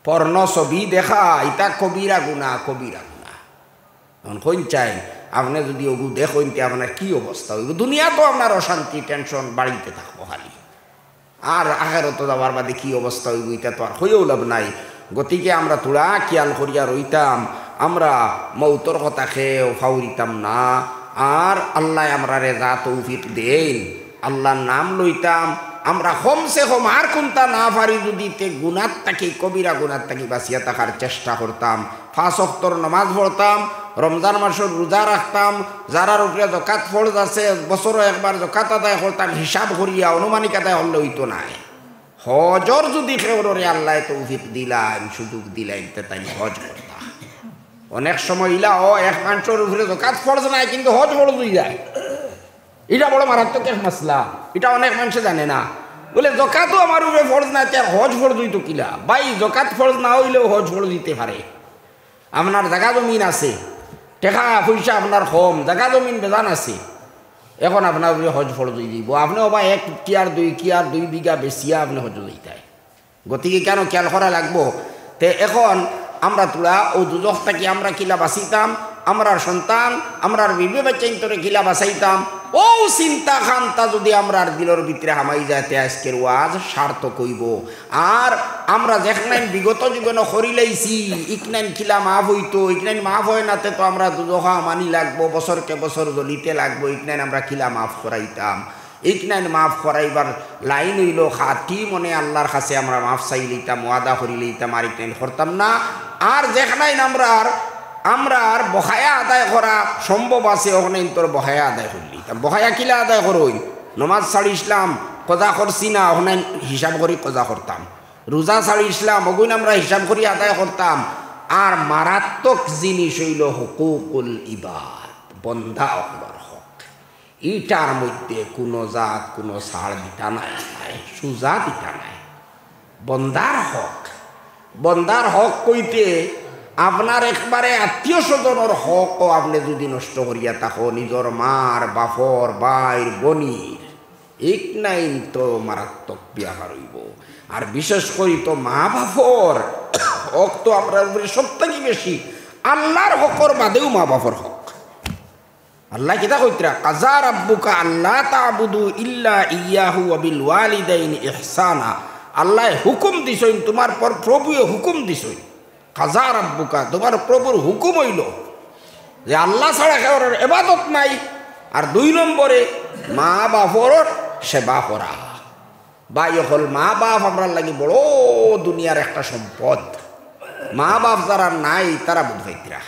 পর্ণ ছবি দেখা, ইটা কবিরা গুণা। এখন কইন চাই আপনি যদি ওগু দেখেন আপনার কি অবস্থা হইব? দুনিয়া তো আপনার অশান্তি টেনশন বাড়িতে থাকবো খালি, আর আখেরাতে যাবার বাদে কি অবস্থা হইব এটা তো আর হইও লাভ নাই। গতিকে আমরা তোরা খেয়াল করিয়া রইতাম, আমরা মৌতর কথা খেয়েও ফাউরিতাম না। আর আল্লাহ আমরা রেজা তৌফিক দেন, আল্লাহর নাম লইতাম। আমরা কমসে কম আর কোনটা না পারি যদি তে গুনাত থাকি, কবিরা গুনাত থাকি বাঁচিয়া থাকার চেষ্টা করতাম। 5 ওয়াক্তর নামাজ পড়তাম, রমজান মাসের রোজা রাখতাম, যারার উপরে জকাত ফরজ আছে বছরে একবার জকাত আদায় করতাম, হিসাব করিয়া অনুমানিক আদায় হলে হইতো না। হজর যদি কেউরে আল্লাহ তৌফিক দিলাম, সুযোগ দিলাম, তাই হজ করতাম। অনেক সময় ইলা এক মানুষের উপরে জকাত ফরজ নাই কিন্তু হজ ফরজ হয়ে যায়, এটা বড় মারাত্মক এক মাসলা। এটা অনেক মানুষে জানে না, বলে জকাতও আমার উপরে ফরজ নাই, তার হজ ফরজ হইতো কিলা? ভাই জকাত ফরজ না হইলেও হজ ফরজ দিতে পারে। আপনার জায়গা জমিন আছে, টাকা পয়সা আপনার কম, জায়গা জমিন বেজান আছে, এখন আপনার হজ ফরজ হয়ে দিব। আপনি বা 1 কি আর 2 বিঘা বেশিয়া আপনি হজ দিতে। গতিকে কেন খেয়াল করা লাগবো? তে এখন আমরা তোরা ও দুজক থাকি আমরা কিলা বাঁচিতাম, আমরার সন্তান আমরার বিবে বাচ্চাইন্তরে কিলা বাঁচাইতাম। ও চিন্তা খান্তা যদি আমরার দিলর ভিতরে হামাই যাতে আজকের ওয়াজ সার্থক হইব। আর আমরা যেখানে বিগত জীবনে করিলাইছি ইকনাইন কিলা মাফ হইতো, ইকনাইন মাফ হয় নাতে তো আমরা দুজখা মানি লাগবো, বছরকে বছর জ্বলিতে লাগবো, ইকনাইন আমরা কিলা মাফ করাইতাম। ইকনাইন মাফ করাইবার লাইন হইল খাটি মনে আল্লাহর কাছে আমরা মাফ চাই লইতাম, ওয়াদা করি লইতাম, আর ইকনাইন করতাম না। আর যেখানে আমরা আর বহায়া আদায় করা সম্ভব আছে, ওখানে তোর বহায়া আদায় করলি। বহায়া কিলা আদায় করই? নমাজ ছাড়ি ইসলাম কজা করছি না, ওখানে হিসাব করি কজা করতাম। রোজা ছাড়ি ইসলাম ওগুন আমরা হিসাব করি আদায় করতাম। আর মারাত্মক জিনিস হইল হুকুকুল ইবাদ, বন্ধা অকবর হক। ইটার মধ্যে কোনো জাত কোনো ছাড় দিতা নাই, সুজা দিতা নাই। বন্দার হক কইতে আপনার একবারে আত্মীয় স্বজনের হকও আপনি যদি নষ্ট করিয়া থাকো, নিজের মার বাপর বাইর বনির এক নাই তো মারাত্মক বিয়াহার হইব। আর বিশেষ করি তো মা বাপর হক তো আমরা সবথেকে বেশি, আল্লাহর হকর বাদেও মা বাপর হক। আল্লাহ কিতা কইতরা, কাজা রাব্বুকা আল্লাহ তা'বুদু ইল্লা ইয়াহু ওয়া বিল ওয়ালিদাইনি ইহসানা। আল্লাহ হুকুম দিছইন, তোমার পর প্রভুয়ে হুকুম দিছইন। কাজা রাব্বুকা, তোমার প্রভুর হুকুম হইল যে আল্লাহ ছাড়া কারোর ইবাদত নাই। আর 2 নম্বরে মা বাপর সেবা করা। ভাই হল মা বাপ আমরা লাগি বড় দুনিয়ার একটা সম্পদ। মা বাপ যারা নাই তারা বুঝাইতরা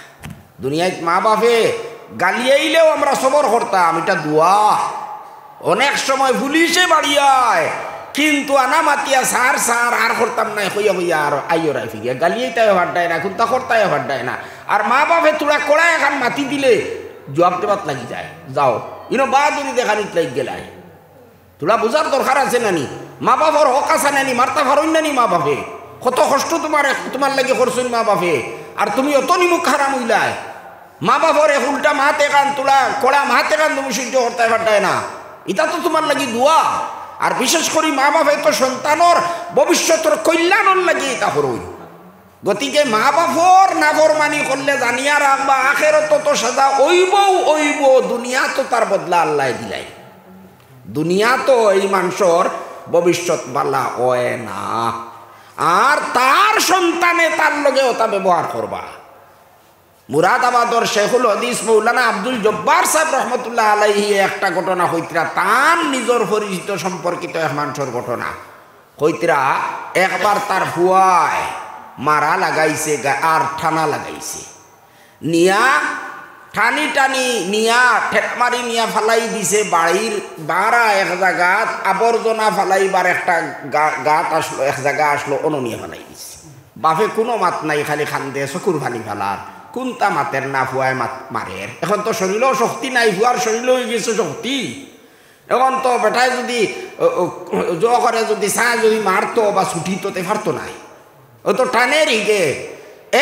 দুনিয়ায় মা বাপে গালিয়াইলেও আমরা সবর করতাম, এটা দোয়া। অনেক সময় পুলিশে বাড়িয়ায় কিন্তু আনা মাতিয়া সার সার আর করতাম না, হইয়া হইয়া আর আইয় রাই ফিরিয়া গালিয়াইতায় ভাড্ডায় না, খুন্তা করতায় ভাড্ডায় না। আর মা বাপে তোরা কড়া এখন মাতি দিলে জবাব দেবাত লাগি যায়, যাও ইনো বাহাদুরি দেখানিত লাগি গেলাই। তোরা বোঝার দরকার আছে নানি, মা বাপর হক আছে নানি, মারতা পারই নানি মা বাপে। কত কষ্ট তোমার লাগে করছেন মা বাপে, আর তুমি অত নিমুখ হারাম হইলায়। মা বাপর উল্টা মাতে কান তোলা কড়া মাতে কান তুমি সহ্য করতে পারতায় না, এটা তো তোমার লাগি দোয়া। আর বিশেষ করে মা বাপে তো সন্তানোর ভবিষ্যতের কল্যাণর লাগে এটা করই। গতিকে মা বাপর নাফরমানি করলে জানিয়া রাখবা আখেরাত তো সাজা ওইব, দুনিয়া তো তার বদলা আল্লাহ দিলাই। দুনিয়া তো এই মানুষের ভবিষ্যৎ বালা হয় না, আর তার সন্তানে তার লগে ওটা ব্যবহার করবা। মুরাদাবাদর শেখুল হদিস মৌলানা আব্দুল জব্বার সাহেব রহমতুল্লাহ আলাইহি একটা ঘটনা হইতরা, তার নিজের পরিচিত সম্পর্কিত এক মানুষের ঘটনা হইতরা। একবার তার ফুয়ায় মারা লাগাইছে আর ঠানা লাগাইছে, নিয়া টানি টানি নিয়া ঠেকমারি নিয়া ফালাই দিছে বাড়ির বাড়া এক জায়গাত, আবর্জনা ফালাইবার একটা গাত আসলো, এক জায়গা আসলো, নিয়ে ফালাই দিছে। বাপে কোনো মাত নাই, খালি খান্দে চকুর ফানি ফেলার, কোনটা মাতের না ফুয়ায় মারের। এখন তো শরীরেও শক্তি নাই, ফুয়ার শরীরেও হয়ে গেছে শক্তি। এখন তো বেটায় যদি জো করে যদি চায় যদি মারতো বা ছুটিতো তে পারতো নাই, ও তো টানের হিগে।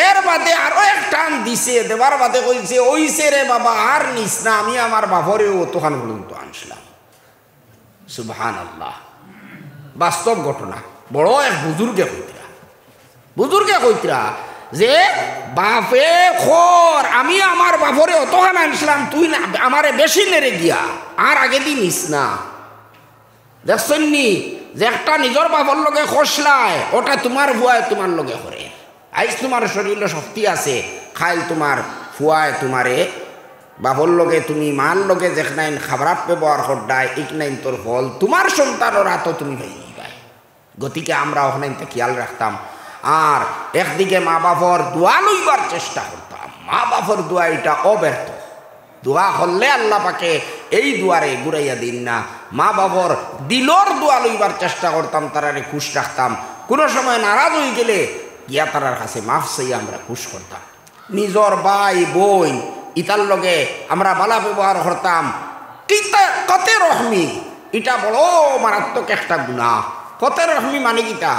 এর বাদে আরো এক টান দিছে, দেবার বাদে কইছে ওইছে রে বাবা আর নিস না, আমি আমার বাপরেও তোখান পর্যন্ত আনছিলাম। সুবহানাল্লাহ, বাস্তব ঘটনা। বড় এক বুজুর্গে কইতরা যে বাপে খর আমি আমার বাপরে অতখান আনছিলাম, তুই না আমারে বেশি নেড়ে গিয়া আর আগে দিন নিস না। দেখছেন নি যে একটা নিজের বাপর লগে খসলায়, ওটা তোমার ভুয়ায় তোমার লগে করে। আইস তোমার শরীরে শক্তি আছে, খাইল তোমার ফুয়ায় তোমারে বাপর লগে তুমি মার লগে যেখানে খাবার ব্যবহার করডায় এক নাইন তোর ফল তোমার সন্তানের হাত তুমি পাই। গতিকে আমরা ওখানে খেয়াল রাখতাম। আর একদিকে মা বাপর দোয়া লইবার চেষ্টা করতাম, মা বাপর দোয়া এটা অব্যর্থ। দোয়া করলে আল্লাহ পাকে এই দুয়ারে ঘুরাইয়া দিন না। মা বাপর দিলর দোয়া লইবার চেষ্টা করতাম, তারারে খুশ রাখতাম। কোনো সময় নারাজ হয়ে গেলে গিয়া তারার কাছে মাফ চাইয়া আমরা খুশ করতাম। নিজর ভাই বোন ইতার লগে আমরা বালা ব্যবহার করতাম। কতে রহমি, এটা বড় মারাত্মক একটা গুনাহ। কতে রহমি মানে কিটা,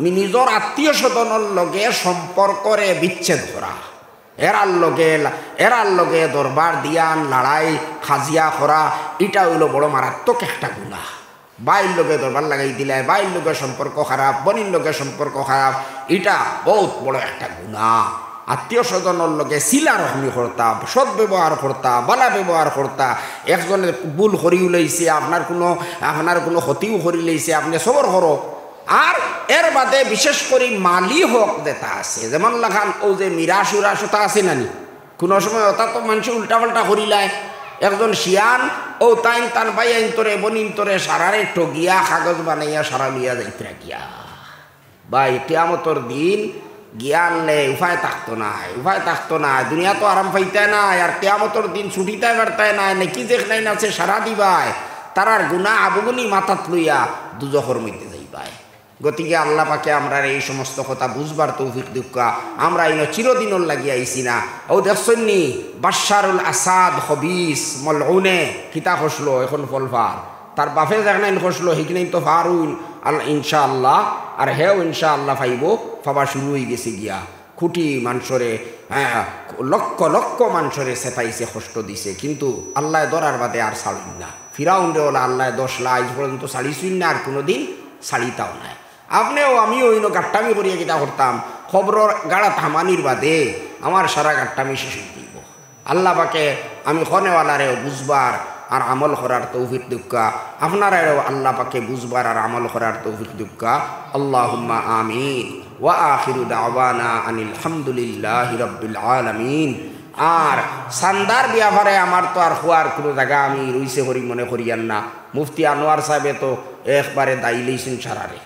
নিজের আত্মীয় স্বজনের লগে সম্পর্করে বিচ্ছেদ করা, এরার লগে দরবার দিয়ান লড়াই খাজিয়া করা, এটা হইল বড় মারাত্মক একটা গুনাহ। বাইর লগে দরবার লাগাই দিলে বাইর লগে সম্পর্ক খারাপ, বনির লগে সম্পর্ক খারাপ, এটা বহুত বড় একটা গুনাহ। আত্মীয় স্বজনের লগে শিলা রহমি করতা, সৎ ব্যবহার করতা, বালা ব্যবহার করতা। একজনে ভুল করি লইছে, আপনার কোনো ক্ষতিও করি লইছে, আপনি সবর করো। আর এর বাদে বিশেষ করে মালি হক যেটা আছে, যেমন লাগান ও যে মিরাস উরাস ওটা আছে নানি, কোনো সময় ওটা তো মানুষ উল্টাপাল্টা করিলায়। একজন শিয়ান ও তাইন তান ভাই আইন তোরে বনিন তোরে সারারে ঠগিয়া কাগজ বানাইয়া সারা লিয়া যাইতে গিয়া। ভাই কিয়ামতর দিন জ্ঞান নেই, উপায় থাকতো না, দুনিয়া তো আরাম পাইতে নাই, আর কিয়ামতর দিন ছুটিতে বেড়ায় নাই, নাকি যেখানে আছে সারা দিবাই, তারার গুণা আবগুনি মাথাত লইয়া দুজখর মধ্যে যাইবাই। গতিকে আল্লাহ পাকে আমরা এই সমস্ত কথা বুঝবার তৌফিক দিক্কা। আমরা ইনো চিরদিনর লাগিয়ে আইছি না। ও দেখছনি বাশারুল আসাদ হবিস মলউনে কিতা খসলো এখন ফলফার, তার বাপে যেখানে খসলো সেখানেই তো ফারুল আল্লাহ ইনশাআল্লাহ, আর হেও ইনশাআল্লাহ ফাইব ফাবা শুরু হয়ে গেছে গিয়া। খুঁটি মানুষরে লক্ষ লক্ষ মানুষরে সেপাইছে, কষ্ট দিছে, কিন্তু আল্লাহ দরার বাদে আর ছাড়িন না। ফিরাউন্ডে ওলা আল্লাহ 10 লাখ আজ পর্যন্ত ছাড়িছুন না, আর কোনোদিন ছাড়িতাও নাই। আপনিও আমিও ইনো গাট্টামি করিয়া কিতা করতাম, খবরের গাড়া থামানির বাদে আমার সারা গাট্টামি শেষ হয়ে দিব। আল্লাহ পাকে আমি খনেওয়ালারে বুঝবার আর আমল করার তৌফিক দিক্কা আপনারাও আল্লাহ পাকে বুঝবার আর আমল করার তৌফিক দিক্কা আল্লাহুম্মা আমিন ওয়া আখিরু দাওয়ানা আনিল হামদুলিল্লাহি রাব্বিল আলামিন। আর সান্দার ব্যাপারে আমার তো আর হওয়ার কোনো জায়গা আমি রইছে করি মনে করিয়ান না। মুফতি আনোয়ার সাহেবে তো একবারে দায়ী লইছেন সারারে।